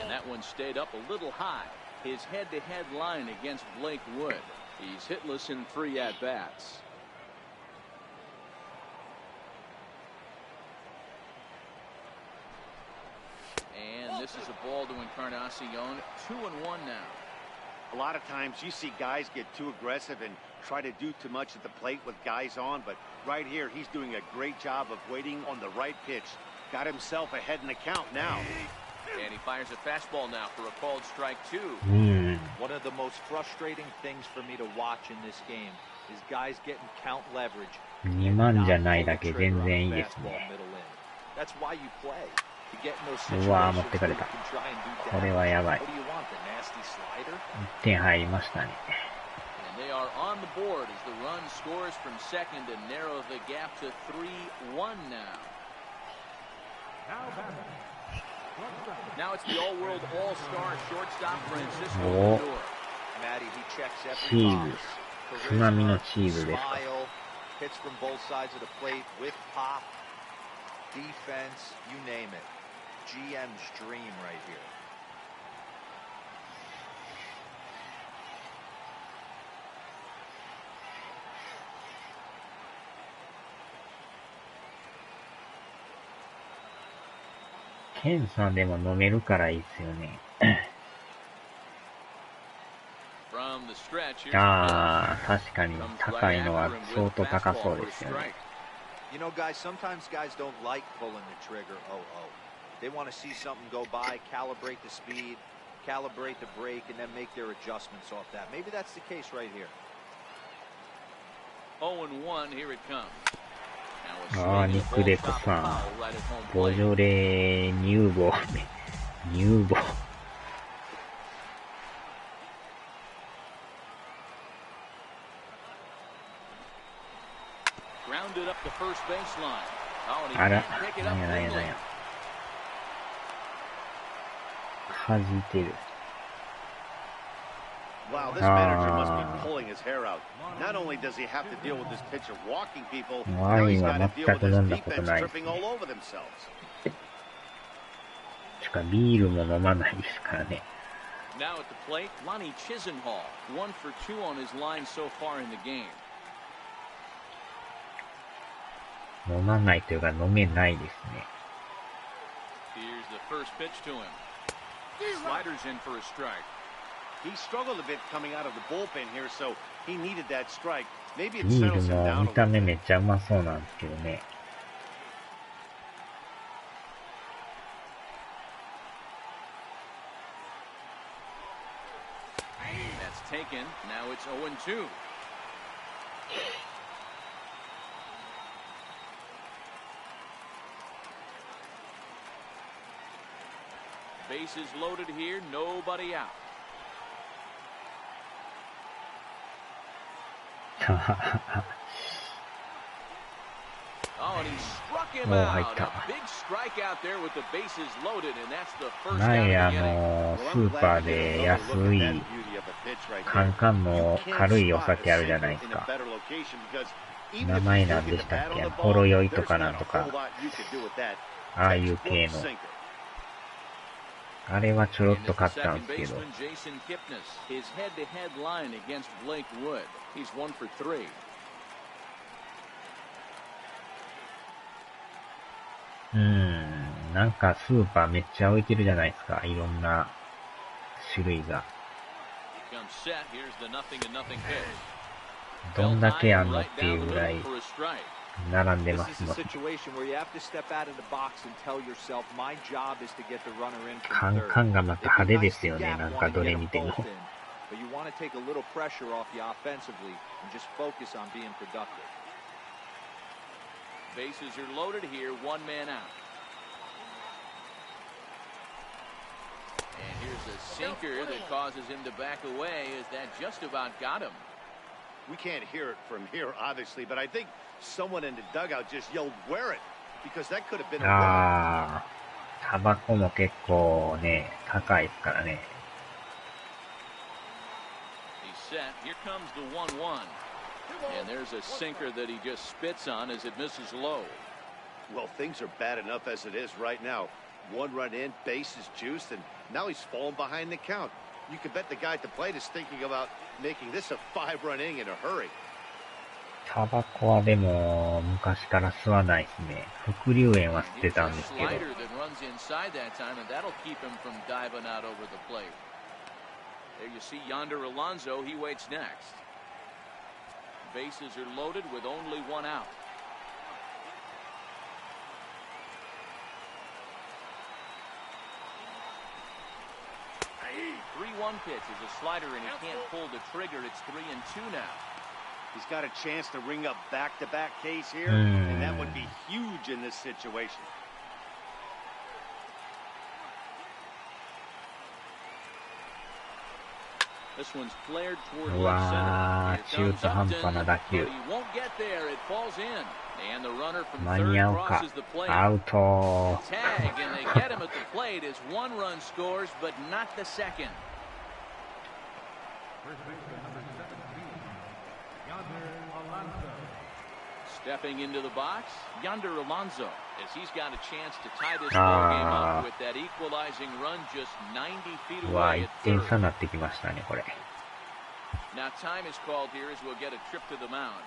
And that one stayed up a little high. His head-to-head line against Blake Wood. He's hitless in 3 at-bats. And this is a ball to Encarnacion. 2-1 now. A lot of times you see guys get too aggressive and try to do too much at the plate with guys on, but right here he's doing a great job of waiting on the right pitch. Got himself ahead in the count now. And he fires a fastball now for a called strike 2. One of the most frustrating things for me to watch in this game is guys getting count leverage. 2万じゃないだけ全然いいですね。 That's why you play. うわー、持ってかれた。これはやばい。1点入りましたね。And they are on the board as the run scores from second and narrow the gap to 3-1 now. Now it's the all-world all-star shortstop Francisco Lindor. Matty, he checks every box. 津波のチーズですか。 Hits from both sides of the plate with pop, defense, you name it. GM's dream right here.ケンさんでも飲めるからいいですよね。ああ、確かに高いのは相当高そうですよね。You know, guys, sometimes guys don't like pulling the trigger. They want to see something go by, calibrate the speed, calibrate the break, and then make their adjustments off that. Maybe that's the case right here. 0-1, here it comes. ああ、肉デコさん。ボジョレ乳房ね。乳房。あら、なんや。弾いてる。Wow, this manager must be pulling his hair out. Not only does he have to deal with this pitcher walking people, now he's got to deal with his defense tripping all over themselves. しかビールも飲まないですからね。Now at the plate, Lonnie Chisenhall, 1 for 2 on his line so far in the game. 飲まないというか飲めないですね。Here's the first pitch to him. Sliders in for a strike. He struggled a bit coming out of the bullpen here, so he needed that strike. Maybe it ビー settles ル him も down 見 a た little. 目めっちゃうまそうなんですけどね。That's taken. Now it's 0-2. Bases loaded here, nobody out. Oh, and he struck him out. A big strikeout there with the bases loaded, and that's the first out of the 前 inning. スーパーで安いカンカンの軽いお酒あるじゃないですか。名前なんでしたっけ？ほろ酔いとかなんとか。ああいう系の。あれはちょろっと買ったんですけど。なんかスーパーめっちゃ置いてるじゃないですか。いろんな種類が。どんだけあんのっていうぐらい並んでますの。カンカンがまた派手ですよね。なんかどれ見ても。Bases are loaded here, one man out. And here's a sinker that causes him to back away as that just about got him. We can't hear it from here, obviously, but I think someone in the dugout just yelled, "Wear it," because that could have been a run. ああ、タバコも結構ね、高いですからね。He's set. Here comes the 1-1. And there's a sinker that he just spits on as it misses low. Well, things are bad enough as it is right now. 1 run in, base is juiced, and now he's falling behind the count. You can bet the guy at the plate is thinking about making this a 5-run inning in a hurry. タバコはでも昔から吸わないですね。副流煙は吸ってたんですけど。Slider that runs inside that time, and that'll keep him from diving out over the plate. There you see Yonder Alonso. He waits next. Bases are loaded with only one out. The 3-1 pitch is a slider, and he can't pull the trigger. It's 3-2 now. He's got a chance to ring up back-to-back Ks here, and that would be huge in this situation. This one's flared toward う left わ center. ー、中途半端な打球。 But he won't get there. It falls in. And the runner from 間 third に合うか crosses the plate. アウト Tag, and they get him at the plate as 1 run scores, but not the second. First baseman number 17, Yonder Alonso. Stepping into the box, Yonder Alonso, as he's got a chance to tie this ball game up with that equalizing run just 90 feet うわ away 1 at 点 third. 差になってきましたねこれ。 Now time is called here as we'll get a trip to the mound.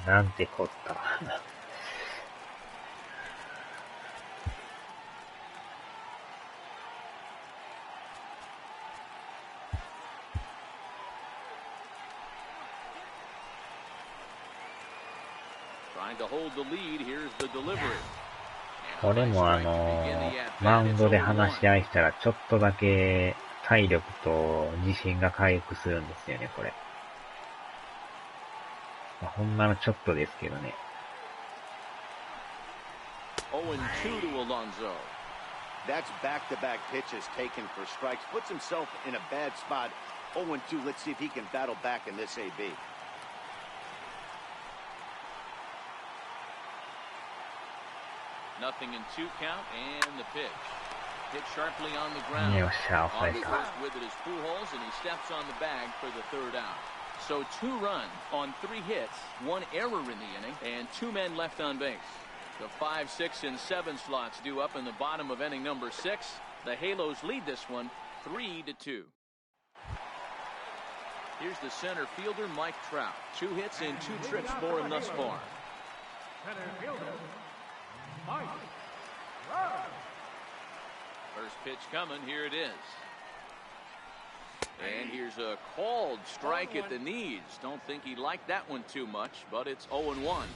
なんてこった。これもマウンドで話し合いしたらちょっとだけ体力と自信が回復するんですよね、これ。まあ、ほんまのちょっとですけどね。0-2 to Alonso. That's back-to-back pitches taken for strikes. Puts himself in a bad spot. 0-2. Let's see if he can battle back in this AB. Nothing in 2 count, and the pitch. Hit sharply on the ground. On the first with it is Pujols, and he steps on the bag for the 3rd out. So 2 runs on 3 hits, 1 error in the inning, and 2 men left on base. The 5, 6, and 7 slots due up in the bottom of inning number 6. The Halos lead this one 3-2. Here's the center fielder, Mike Trout. 2 hits and 2 trips for him thus far. Center fielder, Mike Trout. First pitch coming, here it is. And here's a called strike at the knees. Don't think he liked that one too much, but it's 0-1.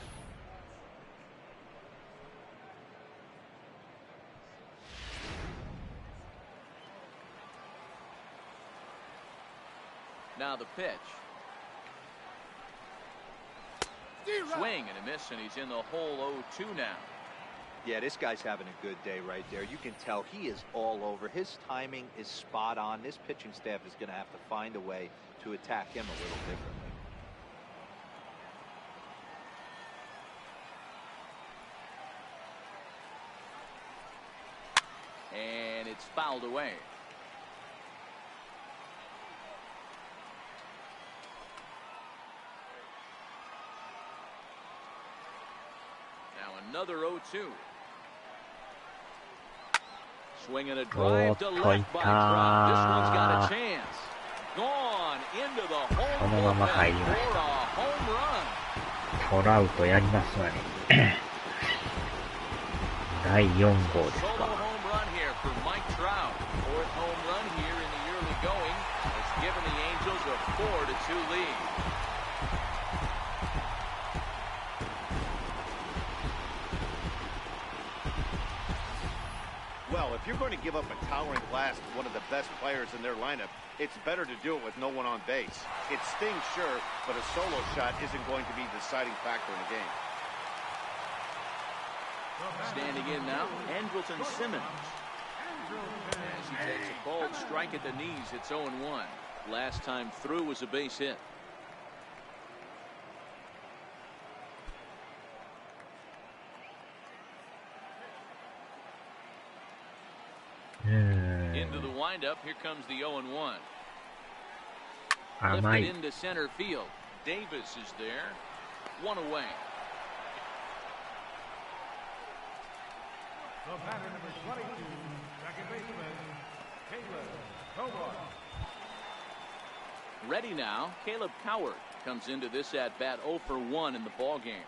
Now the pitch. Swing and a miss, and he's in the hole 0-2 now. Yeah, this guy's having a good day right there. You can tell he is all over. His timing is spot on. This pitching staff is going to have to find a way to attack him a little differently. And it's fouled away. Now another 0-2. Swinging a drive to left by Trout. This one's got a chance. Gone into the home bullpen for a home run. トラウトやりますわね。第4号です Solo か。 home run here for Mike Trout. 4th home run here in the early going. Has given the Angels a 4-2 lead. Well, if you're going to give up a towering blast to one of the best players in their lineup, it's better to do it with no one on base. It stings, sure, but a solo shot isn't going to be the deciding factor in the game. Standing in now, Andrelton Simmons. As he takes a called strike at the knees, it's 0-1. Last time through was a base hit. Into the windup, here comes the 0-1. Lifted into center field. Davis is there. 1 away. The batter number 22, second baseman, Caleb Coward. Ready now, Caleb Coward comes into this at-bat 0 for 1 in the ball game.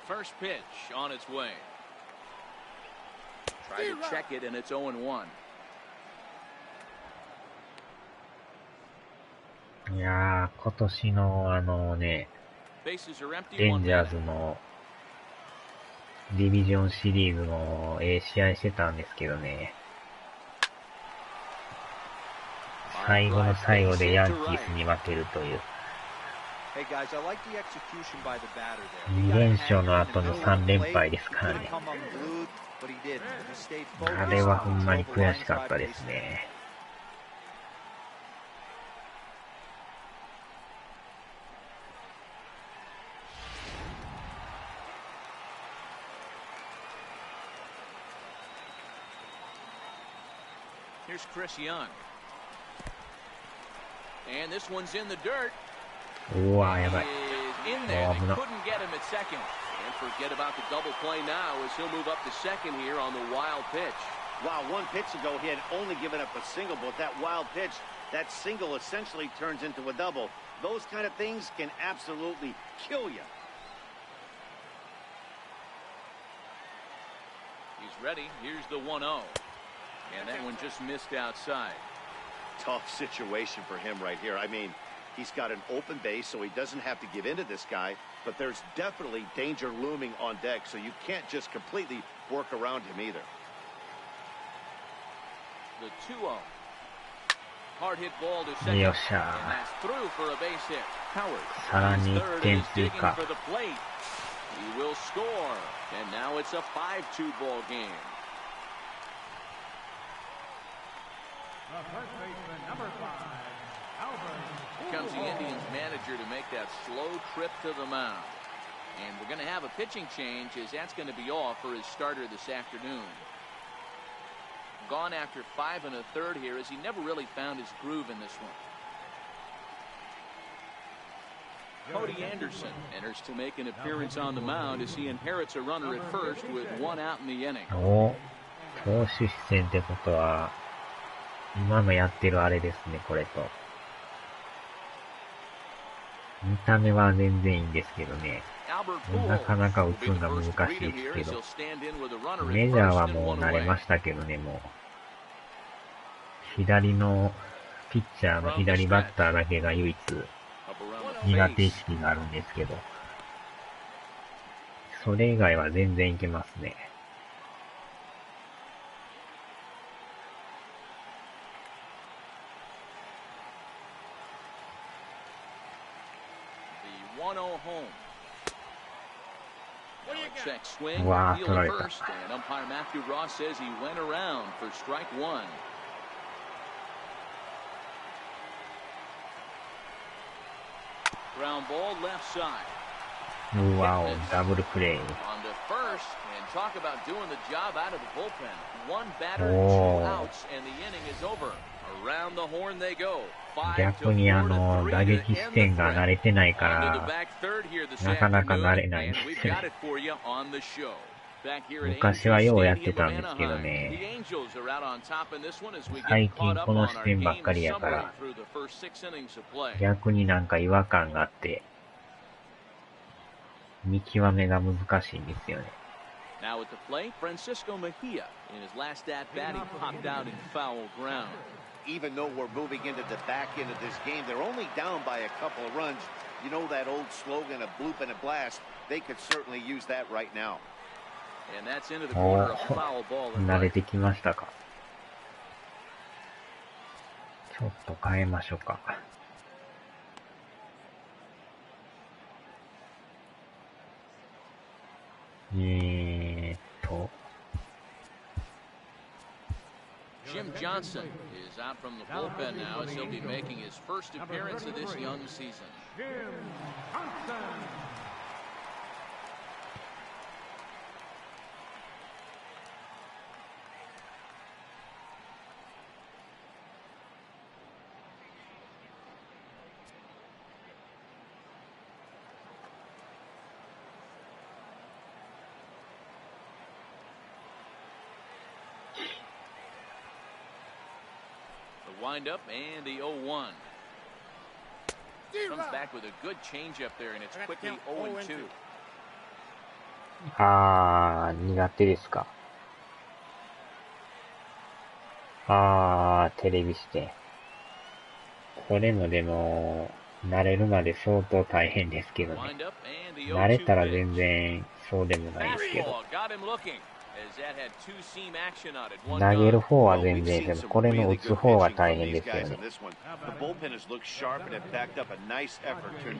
First pitch on its way. Try to check it, and it's 0-1. いやー、今年のレンジャーズのディビジョンシリーズの試合してたんですけどね。最後の最後でヤンキースに負けるという。2連勝の後の3連敗ですからね。あれはほんまに悔しかったですね。Here's Chris Young. And this one's in the dirt. うわー、やばい。in there. They couldn't get him at second. And forget about the double play now as he'll move up to second here on the wild pitch. Wow, one pitch ago he had only given up a single, but that wild pitch, that single essentially turns into a double. Those kind of things can absolutely kill you. He's ready. Here's the 1-0. And that one just missed outside. Tough situation for him right here. I mean, he's got an open base, so he doesn't have to give in to this guy, but there's definitely danger looming on deck, so you can't just completely work around him either. The 2-0. Hard hit ball to second. And that's through for a base hit. Howard. Third is digging for the plate. He will score. And now it's a 5-2 ball game. The first baseman, number 5, Albert. Comes the Indians manager to make that slow trip to the mound. And we're going to have a pitching change as that's going to be off for his starter this afternoon. Gone after 5 1/3 here as he never really found his groove in this one. Cody Anderson enters to make an appearance on the mound as he inherits a runner at first with 1 out in the inning. お、投手視線ってことは、今のやってるあれですね、これと。見た目は全然いいんですけどね。なかなか打つのが難しいですけど。メジャーはもう慣れましたけどね、もう。左のピッチャーの左バッターだけが唯一苦手意識があるんですけど、それ以外は全然いけますね。うわぁ、取られた。Ground ball left side. うわお、ダブルプレイ。On to first and talk about doing the job out of the bullpen. 1 batter, 2 outs, and the inning is over. Around the horn they go. 逆に打撃視点が慣れてないから、なかなか慣れないんですよね。昔はようやってたんですけどね。最近この視点ばっかりやから、逆になんか違和感があって、見極めが難しいんですよね。Now at the plate, Francisco Mejia. In his last at bat, he popped out in foul ground. Even though we're moving into the back end of this game, they're only down by a couple of runs. You know that old slogan, a bloop and a blast. They could certainly use that right now. And that's into the corner, a foul ball. 慣れてきましたか。ちょっと変えましょうか。Jim Johnson is out from the bullpen now as he'll be making his first appearance of this young season. Jim Johnson. Wind up and the 0-1. Comes back with a good changeup there, and it's quickly 0-2. 苦手ですか。テレビ視点。これもでも、慣れるまで相当大変ですけどね。慣れたら全然そうでもないですけど。投げる方は全然でも、これの打つ方が大変ですよね。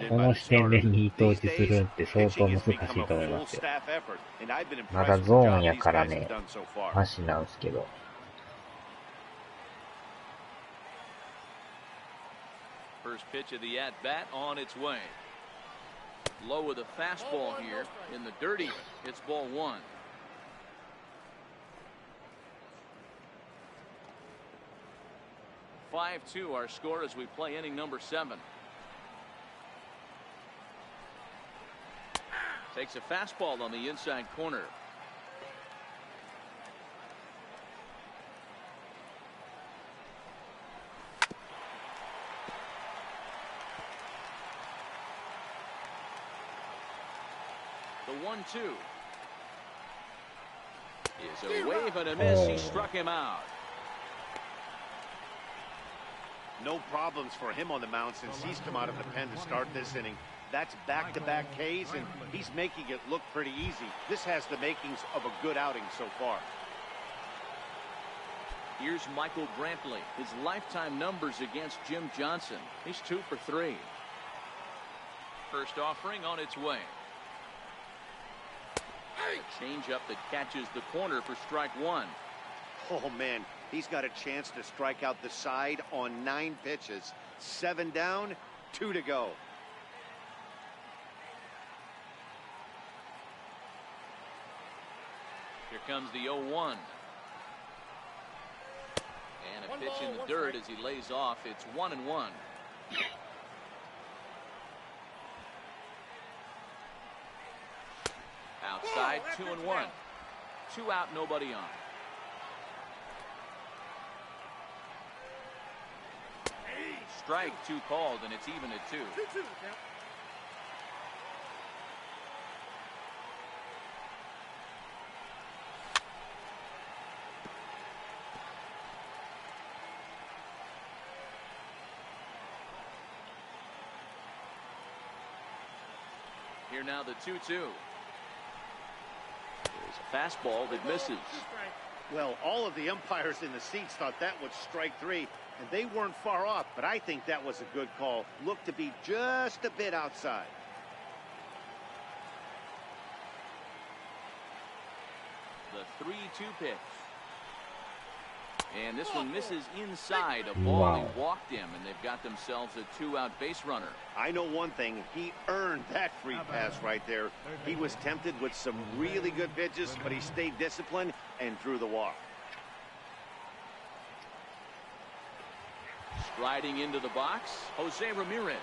この視点で2投手するって相当難しいと思いますよ。まだゾーンやからね、マシなんですけど。First pitch of the at-bat on its way. Low with a fastball here in the dirty. It's ball 1. Five-2 our score as we play inning number 7. Takes a fastball on the inside corner. The 1-2 is a wave and a miss. He struck him out. No problems for him on the mound since he's come out of the pen to start this inning. That's back-to-back Ks, and he's making it look pretty easy. This has the makings of a good outing so far. Here's Michael Brantley. His lifetime numbers against Jim Johnson. He's 2 for 3. First offering on its way. A changeup that catches the corner for strike 1. Oh, man, he's got a chance to strike out the side on 9 pitches. 7 down, 2 to go. Here comes the 0-1. And a pitch in the dirt as he lays off. It's 1-1. Outside, 2-1. 2 out, nobody on. Strike 2 called, and it's even at 2. Here now the 2-2. There's a fastball that misses. Well, all of the umpires in the seats thought that was strike 3, and they weren't far off, but I think that was a good call. Looked to be just a bit outside. The 3-2 pitch. And this one misses inside. A ball he walked him, and they've got themselves a 2-out base runner. I know one thing. He earned that free pass right there. He was tempted with some really good pitches, but he stayed disciplined and drew the walk. Striding into the box, Jose Ramirez.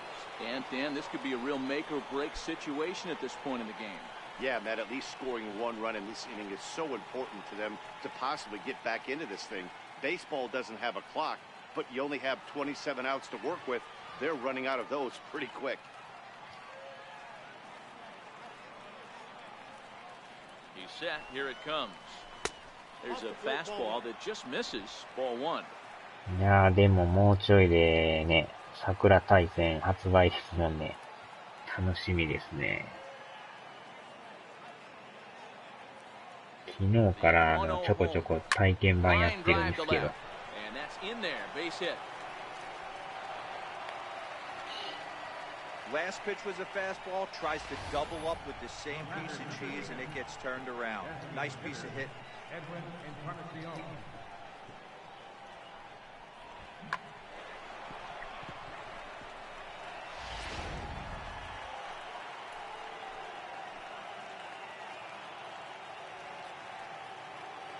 And Dan, this could be a real make-or-break situation at this point in the game. Yeah, Matt, at least scoring 1 run in this inning is so important to them to possibly get back into this thing. Baseball doesn't have a clock, but you only have 27 outs to work with. They're running out of those pretty quick. He's set. Here it comes. There's a fastball that just misses. Ball 1. いやー、でももうちょいでね、桜大戦発売ですもんね。楽しみですね。昨日からちょこちょこ体験版やってるんですけど。Last pitch was a fastball, tries to double up with the same piece of cheese, and it gets turned around. Nice piece of hit. Edwin Encarnacion.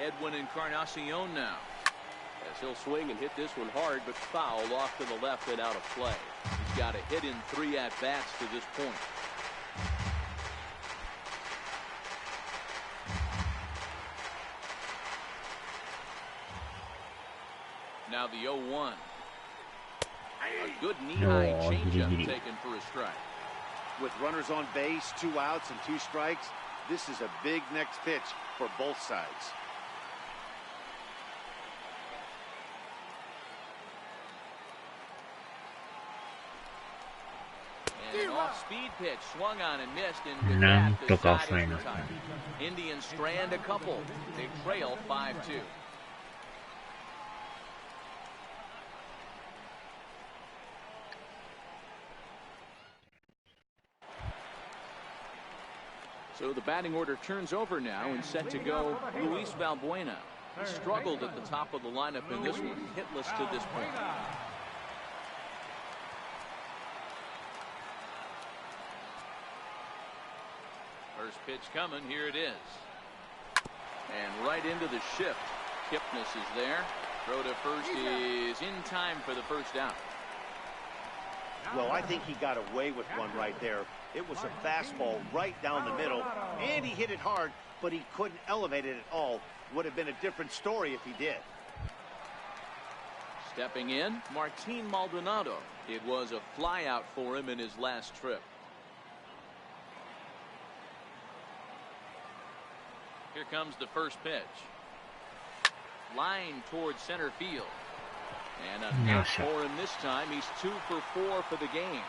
Edwin Encarnacion now. As he'll swing and hit this one hard, but foul off to the left and out of play. He's got a hit in 3 at-bats to this point. Now the 0-1. A good knee-high changeup taken for a strike. With runners on base, 2 outs and 2 strikes, this is a big next pitch for both sides. An off-speed pitch swung on and missed, and with that, the side is retired. Indians strand a couple. They trail 5-2. So the batting order turns over now and set to go Luis Valbuena. He struggled at the top of the lineup in this one, hitless to this point. First pitch coming, here it is. And right into the shift. Kipnis is there. Throw to first is in time for the first out. Well, I think he got away with one right there. It was a fastball right down the middle, and he hit it hard, but he couldn't elevate it at all. Would have been a different story if he did. Stepping in, Martin Maldonado. It was a flyout for him in his last trip. Here comes the first pitch. Line towards center field. And a knock for him this time. He's 2 for 4 for the game.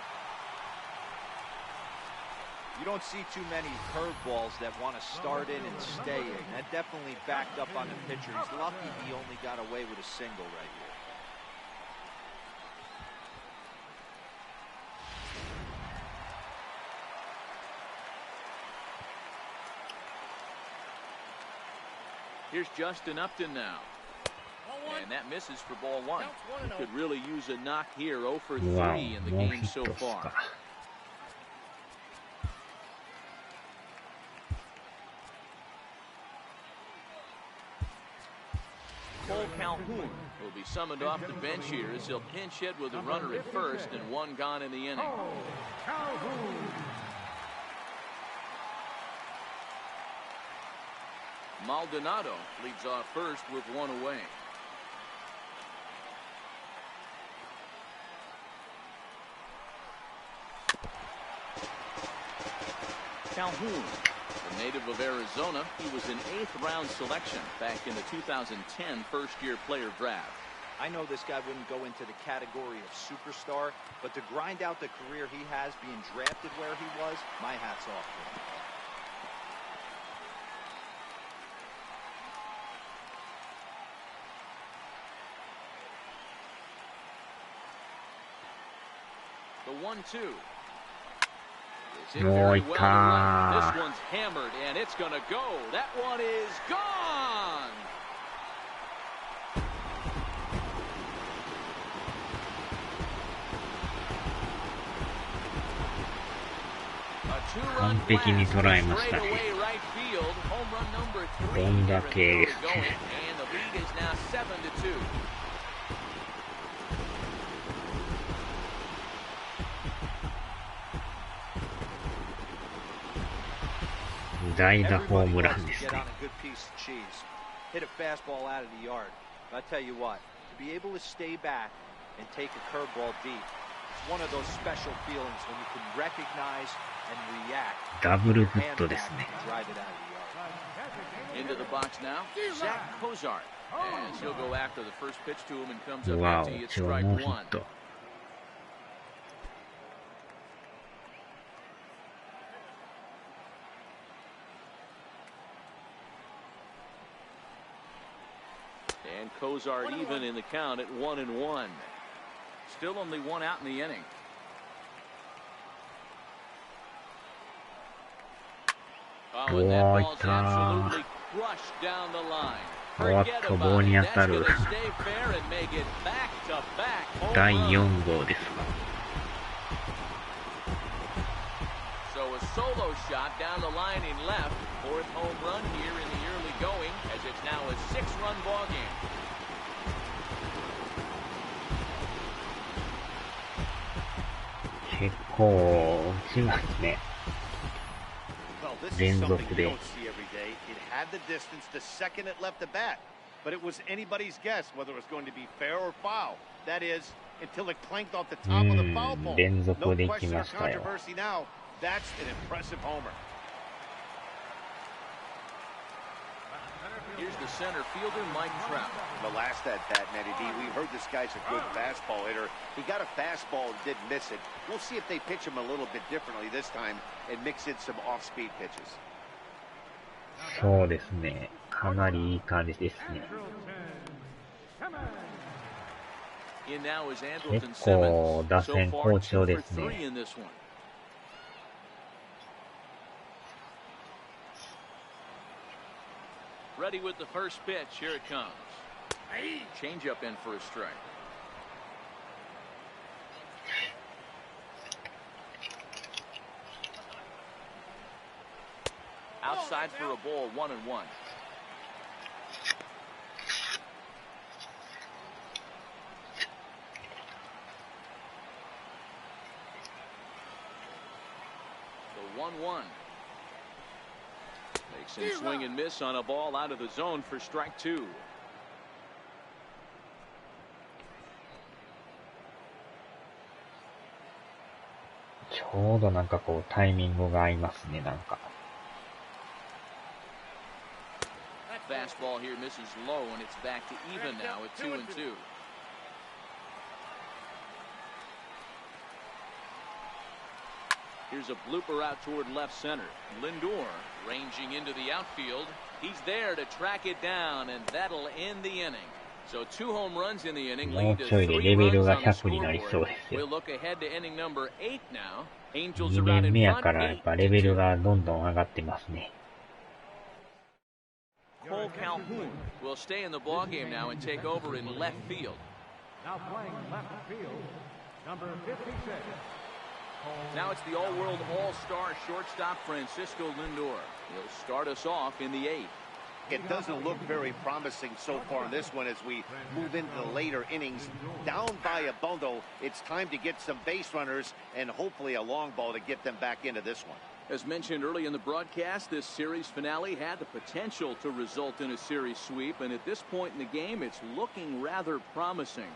You don't see too many curveballs that want to start in and stay in. That definitely backed up on the pitcher. He's lucky he only got away with a single right here. Here's Justin Upton now. And that misses for ball 1. He could really use a knock here. 0 for 3 in the game so far. Cole Calhoun will be summoned off the bench here as he'll pinch hit with a runner at first and 1 gone in the inning. Maldonado leads off first with 1 away. Calhoun, a native of Arizona, he was an 8th round selection back in the 2010 first-year player draft. I know this guy wouldn't go into the category of superstar, but to grind out the career he has being drafted where he was, my hat's off to him. The 1-2. It's in very well to right. This one's hammered, and it's going to go. That one is gone. A 2-run blast straight away right field. Home run number 3 here in the third going, and the lead is now 7-2. 代打ホームランですね。Hit a fastball out of the yard. I tell you what, to be able to stay back and take a curveball deep, it's one of those special feelings when you can recognize and react. ダブルグッドですね。 Into the box now, Zach Cozart, and she'll go after the first pitch to him and comes up empty at strike 1. And Cozart even in the count at 1-1. Still only 1 out in the inning. Oh, and that ball's absolutely crushed down the line. Forget about it. That's going to stay fair and make it back-to-back home runs. 第4号です。 So a solo shot down the line in left. 4th home run here in the early going, as it's now a 6-run ball game. 結構打ちますね。連続で。 It had the distance to second it left the bat, but it was anybody's guess whether it was going to be fair or foul. That is, until it clanked off the top of the foul pole. 連続で No き question ま or したよ。 controversy now. That's an impressive homer. Here's the center fielder, Mike Trout. The last at bat, Matty D, we heard this guy's a good fastball hitter. He got a fastball and did miss it. We'll see if they pitch him a little bit differently this time and mix in some off-speed pitches. そうですね。かなりいい感じですね。 In now is 結構打線好調ですね。 Ready with the first pitch. Here it comes. Change up in for a strike. Outside for a ball, 1-1. 1-1. Makes him swing and miss on a ball out of the zone for strike 2. ちょうどなんかこうタイミングが合いますね、なんか。Fastball here misses low, and it's back to even now at 2-2. Here's a blooper out toward left center. Lindor ranging into the outfield. He's there to track it down, and that'll end the inning. So 2 home runs in the inning lead to 3 runs on the scoreboard. We'll look ahead to inning number 8 now. Angels 2 are out 年 in 目や front からやっぱレベルがどんどん上がってますね。Cole Calhoun will stay in the ballgame now and take over in left field. Now playing left field, number 56. Now it's the all-world all-star shortstop Francisco Lindor. He'll start us off in the 8th. It doesn't look very promising so far in this one as we move into the later innings. Down by a bundle, it's time to get some base runners and hopefully a long ball to get them back into this one. As mentioned early in the broadcast, this series finale had the potential to result in a series sweep, and at this point in the game, it's looking rather promising.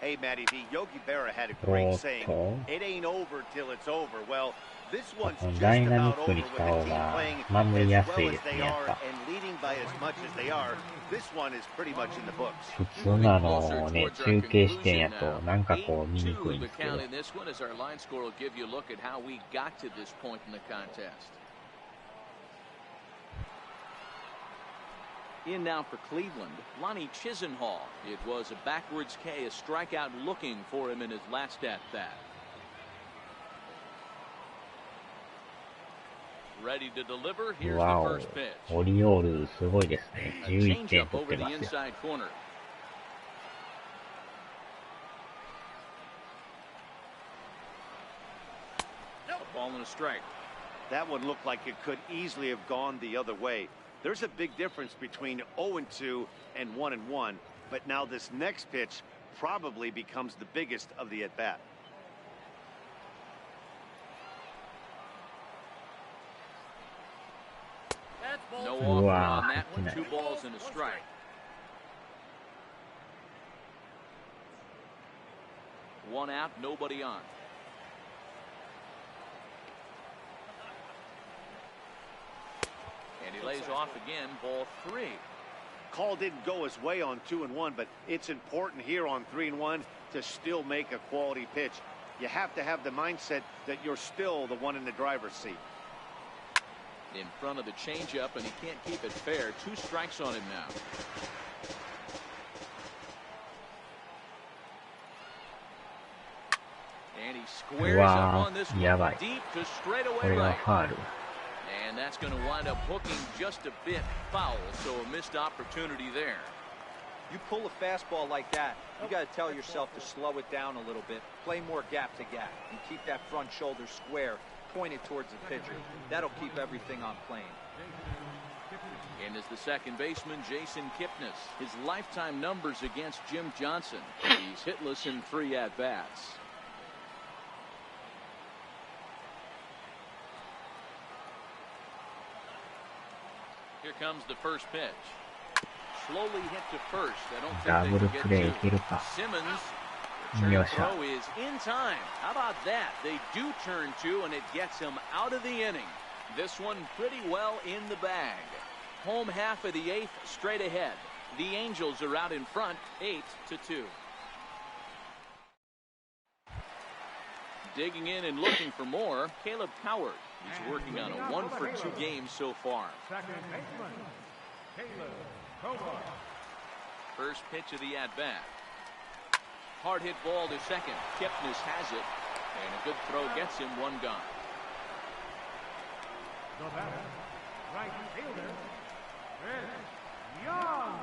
Hey, Matty V, Yogi Berra had a great saying, it ain't over till it's over. Well, this one's just about over with the team playing as well as they are and leading by as much as they are. This one is pretty much in the books. 普通のね、中継視点やとなんかこう見にくいんですけど。 This one as our line score will give you a look at how we got to this point in the contest. In now for Cleveland, Lonnie Chisenhall. It was a backwards K, a strikeout looking for him in his last at-bat. Ready to deliver. Here's the first pitch. オリオールすごいですね。11点 Changeup 取っ over て the ますよ。 inside corner. A ball and a strike. That one looked like it could easily have gone the other way. There's a big difference between 0-2 and 1-1, but now this next pitch probably becomes the biggest of the at-bat. No offer on that one. 2 balls and a strike. One out, nobody on. And he lays off again, ball 3. Call didn't go his way on 2-1, but it's important here on 3-1 to still make a quality pitch. You have to have the mindset that you're still the one in the driver's seat. In front of the changeup, and he can't keep it fair. 2 strikes on him now. And he squares up on this one, deep to straightaway right. And that's going to wind up hooking just a bit foul, so a missed opportunity there. You pull a fastball like that, you got to tell yourself to slow it down a little bit, play more gap to gap, and keep that front shoulder square, pointed towards the pitcher. That'll keep everything on plane. And as the second baseman, Jason Kipnis. His lifetime numbers against Jim Johnson. He's hitless in 3 at-bats. Here comes the first pitch. Slowly hit to first. I don't think they can get to Simmons. Return throw is in time. How about that? They do turn 2, and it gets him out of the inning. This one pretty well in the bag. Home half of the 8th straight ahead. The Angels are out in front, 8-2. Digging in and looking for more, Caleb Coward. He's working on a 1-for-2 game so far. Second baseman, Caleb Coward. First pitch of the at-bat. Hard hit ball to second. Kipnis has it, and a good throw gets him 1 gone. The batter, right fielder, Chris Young.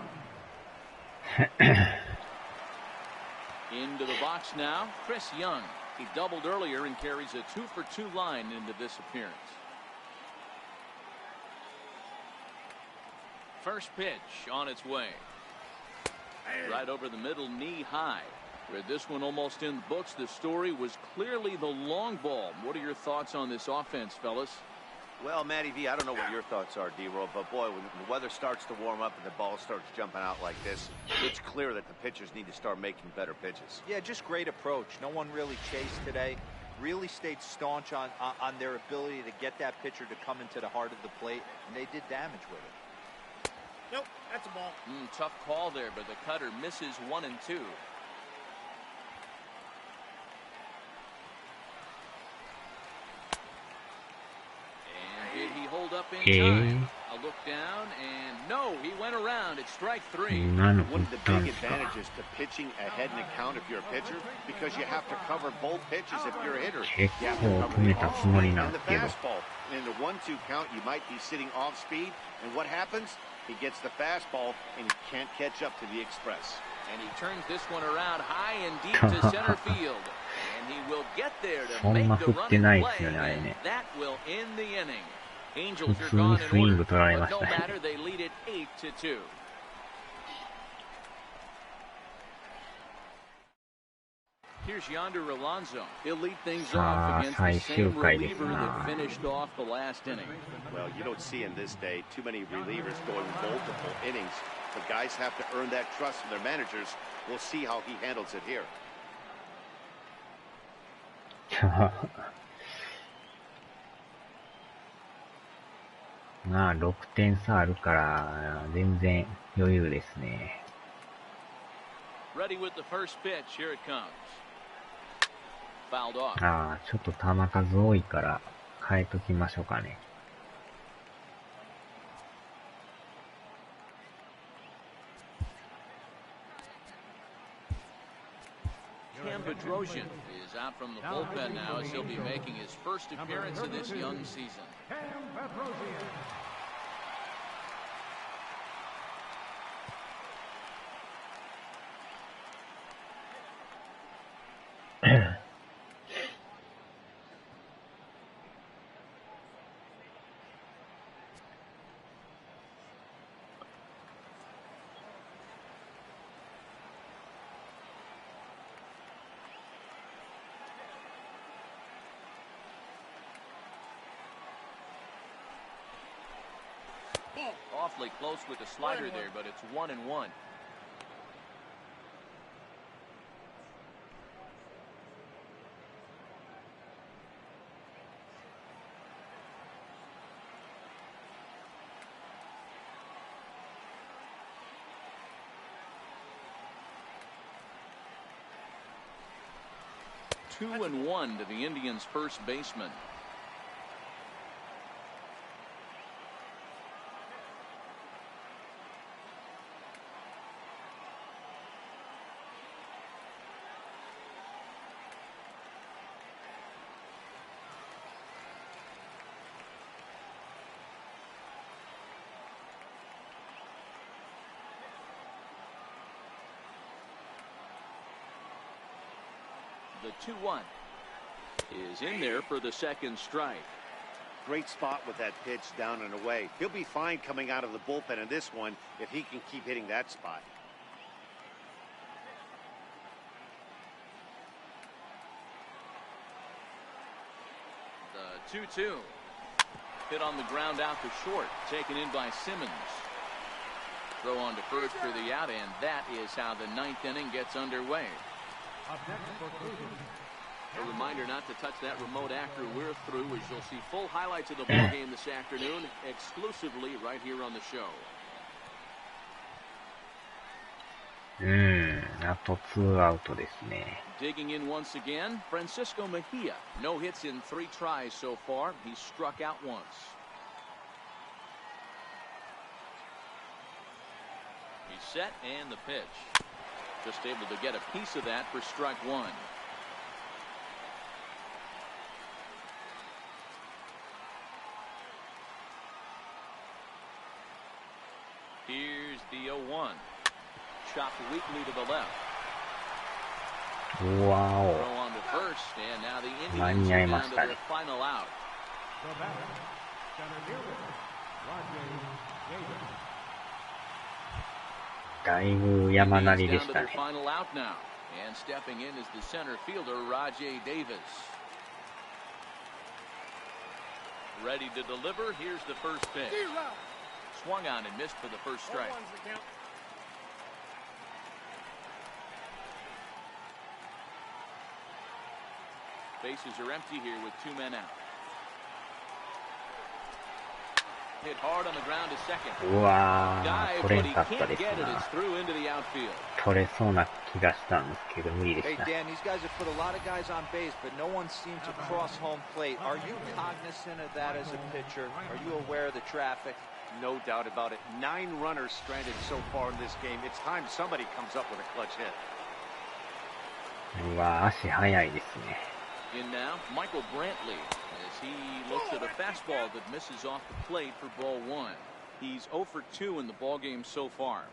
Into the box now, Chris Young. He doubled earlier and carries a 2-for-2 line into this appearance. First pitch on its way. Right over the middle, knee high. With this one almost in the books, the story was clearly the long ball. What are your thoughts on this offense, fellas? Well, Matty V, I don't know what your thoughts are, D-Roll, but boy, when the weather starts to warm up and the ball starts jumping out like this, it's clear that the pitchers need to start making better pitches. Yeah, just great approach. No one really chased today. Really stayed staunch on their ability to get that pitcher to come into the heart of the plate, and they did damage with it. Nope, that's a ball. Tough call there, but the cutter misses 1 and 2. Did he hold up in time? A look down, and no, he went around. It's strike 3. One of the big advantages to pitching ahead in the count if you're a pitcher, because you have to cover both pitches if you're a hitter. You have to cover the off-speed and the fastball. In the 1-2 count, you might be sitting off speed, and what happens? He gets the fastball, and he can't catch up to the express. And he turns this one around high and deep to center field. And he will get there to make the running play, and that will end the inning. Angels are gone in order, but no matter, they lead it 8-2. Here's Yonder Alonso. He'll lead things off against the same reliever that finished off the last inning. Well, you don't see in this day too many relievers going multiple innings, but guys have to earn that trust from their managers. We'll see how he handles it here. まあ、6点差あるから、全然余裕ですね。Ready with the first pitch. Here it comes. Fouled off. ああ、ちょっと球数多いから変えときましょうかね。Cam Bedrosian is out from the bullpen now as he'll be making his first appearance of this young season. Cam Bedrosian. Awfully close with the slider there, but it's 1-1. Two and 1 to the Indians' first baseman. The 2-1 is in there for the second strike. Great spot with that pitch down and away. He'll be fine coming out of the bullpen in this one if he can keep hitting that spot. The 2-2 hit on the ground out to short, taken in by Simmons. Throw on to first for the out, and that is how the ninth inning gets underway. A reminder not to touch that remote after we're through, as you'll see full highlights of the ball game this afternoon exclusively right here on the show. あと2アウトですね。 Digging in once again, Francisco Mejia. No hits in 3 tries so far. He's struck out once. He's set and the pitch. Just able to get a piece of that for strike 1. Here's the 0-1. Chopped weakly to the left. Wow. Throw on to first, and now the Indians are down to their final out. The batter, center fielder, Roger Davis. だいぶ山なりでしたね。Final out now, And stepping in is the center fielder, Rajay Davis. Ready to deliver. Here's the first pitch. Swung on and missed for the first strike. Bases are empty here with 2 men out. Hit hard on the ground to second. うわー、取れんかったです Get it. な。 It's through into the outfield. 取れそうな気がしたんですけど、無理で Hey, した。 Dan, these guys have put a lot of guys on base, but no one seemed to cross home plate. Are you cognizant of that as a pitcher? Are you aware of the traffic? No doubt about it. 9 runners stranded so far in this game. It's time somebody comes up with a clutch hit. うわー、足速いですね。In now, Michael Brantley, as he looks at a fastball that misses off the plate for ball 1. He's 0 for 2 in the ball game so far.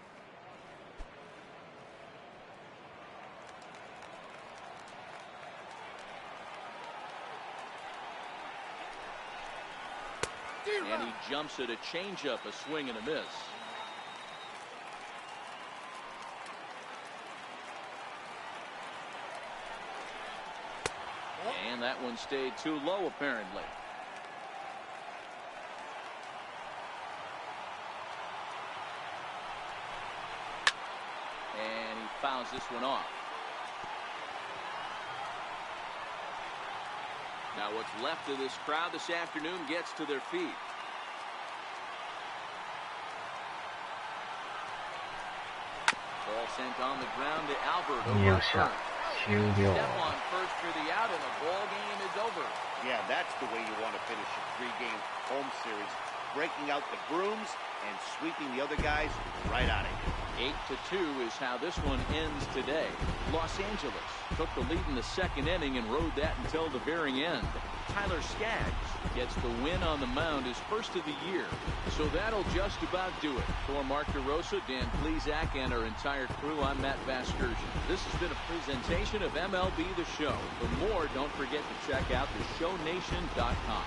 And he jumps at a changeup, a swing and a miss. And that one stayed too low, apparently. And he fouls this one off. Now what's left of this crowd this afternoon gets to their feet. Ball sent on the ground to Albert over at third. Step on first for the out, and the ball game is over. Yeah, that's the way you want to finish a 3-game home series. Breaking out the brooms and sweeping the other guys right out of here. 8-2 is how this one ends today. Los Angeles took the lead in the second inning and rode that until the very end. Tyler Skaggs gets the win on the mound, his first of the year. So that'll just about do it. For Mark DeRosa, Dan Plesac, and our entire crew, I'm Matt Vasgersian. This has been a presentation of MLB The Show. For more, don't forget to check out theshownation.com.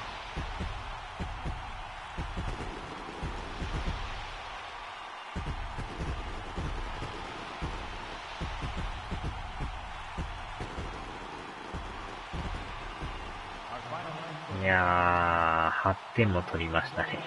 いやー、8点も取りましたね。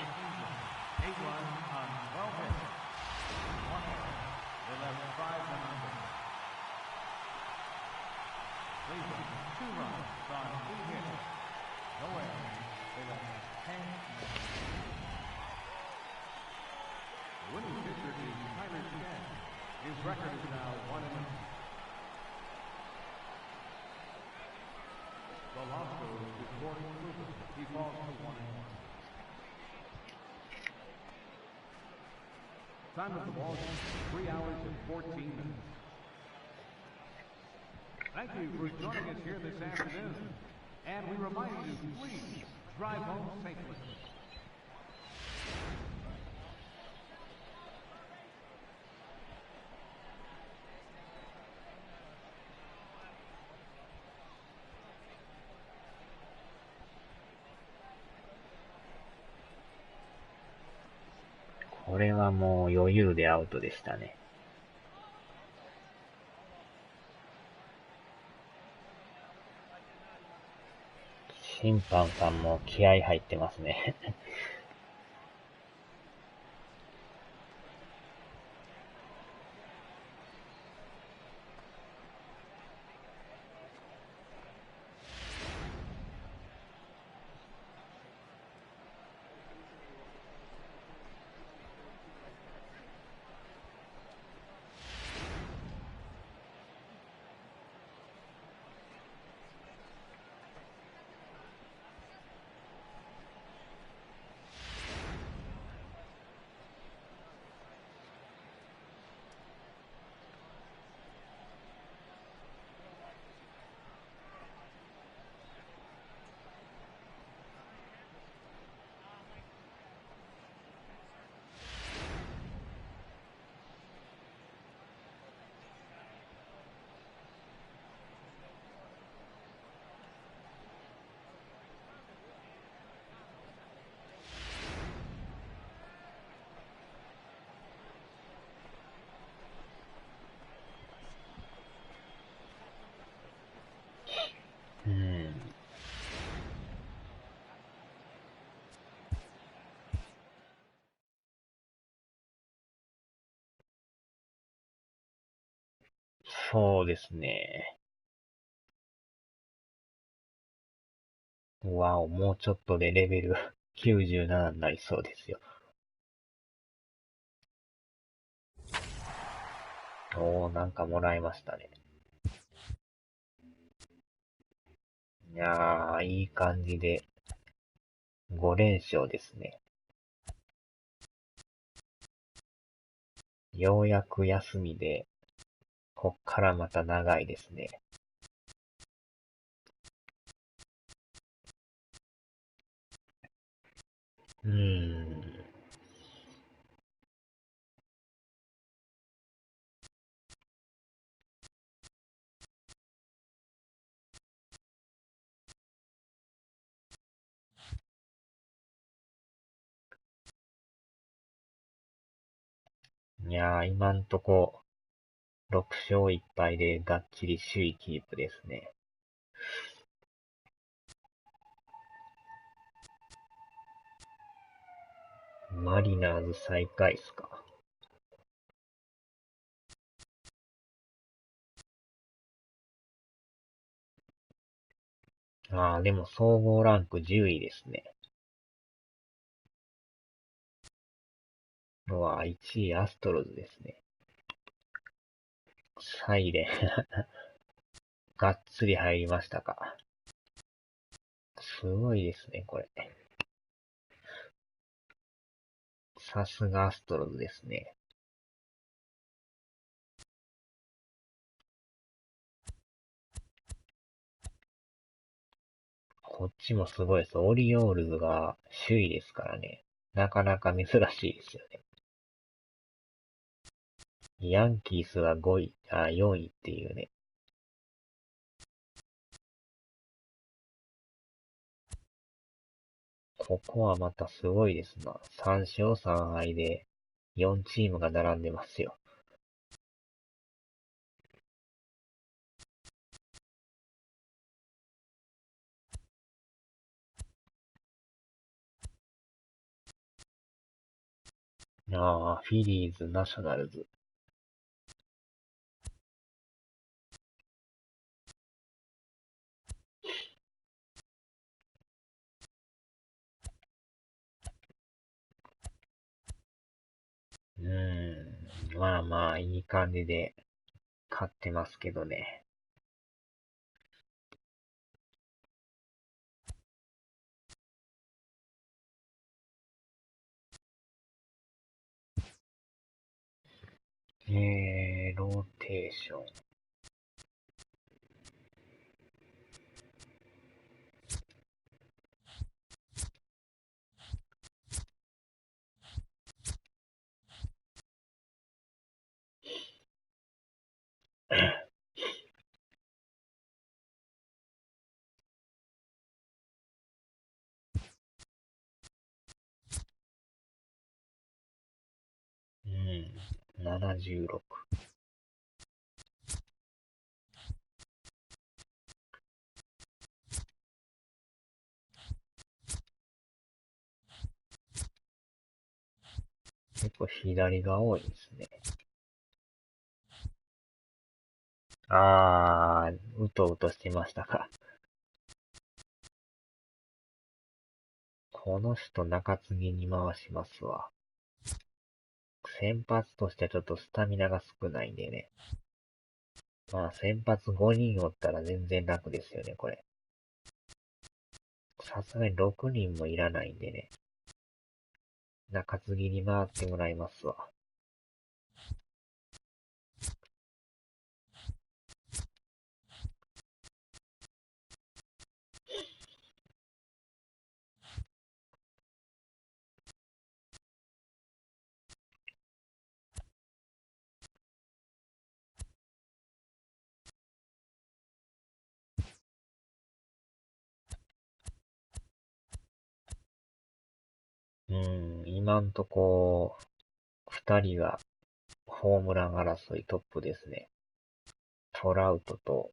Time of the ball, 3 hours and 14 minutes. Thank you for joining us here this afternoon. And we remind you, please drive home safely. これはもう余裕でアウトでしたね。審判さんも気合入ってますね。そうですね。わお、もうちょっとでレベル97になりそうですよ。おー、なんかもらいましたね。いやー、いい感じで5連勝ですね。ようやく休みで、こっからまた長いですね。うーん。いやー、今んとこ、6勝1敗でがっちり首位キープですね。マリナーズ最下位っすか。あー、でも総合ランク10位ですね。うわ、1位アストロズですね。サイレンがっつり入りましたか。すごいですね、これ。さすがアストロズですね。こっちもすごいです。オリオールズが首位ですからね。なかなか珍しいですよね。ヤンキースが5位、4位っていうね。ここはまたすごいですな。3勝3敗で4チームが並んでますよ。ああ、フィリーズ、ナショナルズ。まあまあ、いい感じで勝ってますけどね。ローテーション。76。結構左が多いですね。うとうとしてましたか。この人中継ぎに回しますわ。先発としてはちょっとスタミナが少ないんでね。まあ先発5人おったら全然楽ですよね、これ。さすがに6人もいらないんでね。中継ぎに回ってもらいますわ。今んとこ、2人がホームラン争いトップですね。トラウトと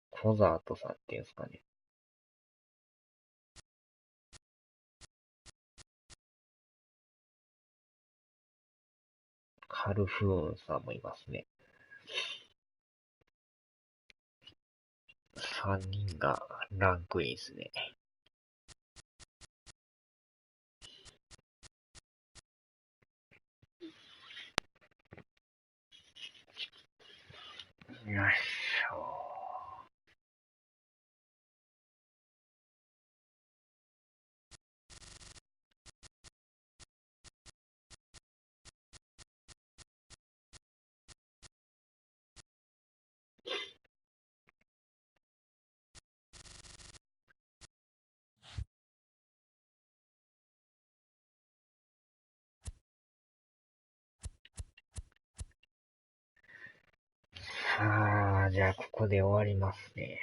コザートさんっていうんですかね。カルフーンさんもいますね。3人がランクインですね。よいしょ。さあ、じゃあここで終わりますね。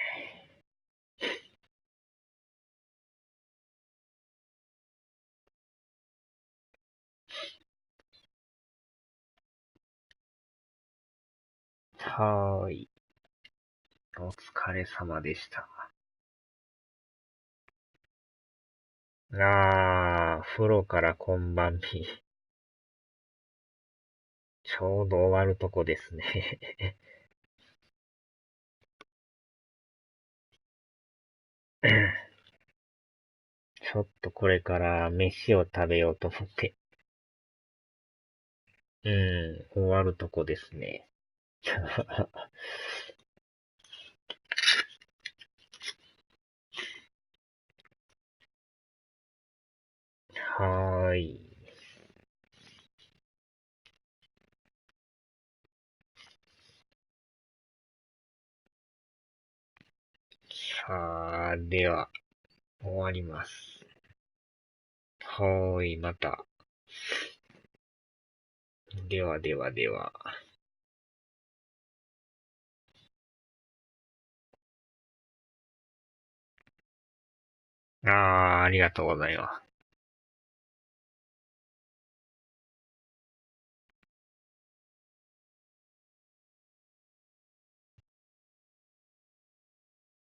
はーい。お疲れ様でした。風呂からこんばんみ。ちょうど終わるとこですね。ちょっとこれから飯を食べようと思って。終わるとこですね。はーい。さあ、では、終わります。はーい、また。ではではでは。ありがとうございます。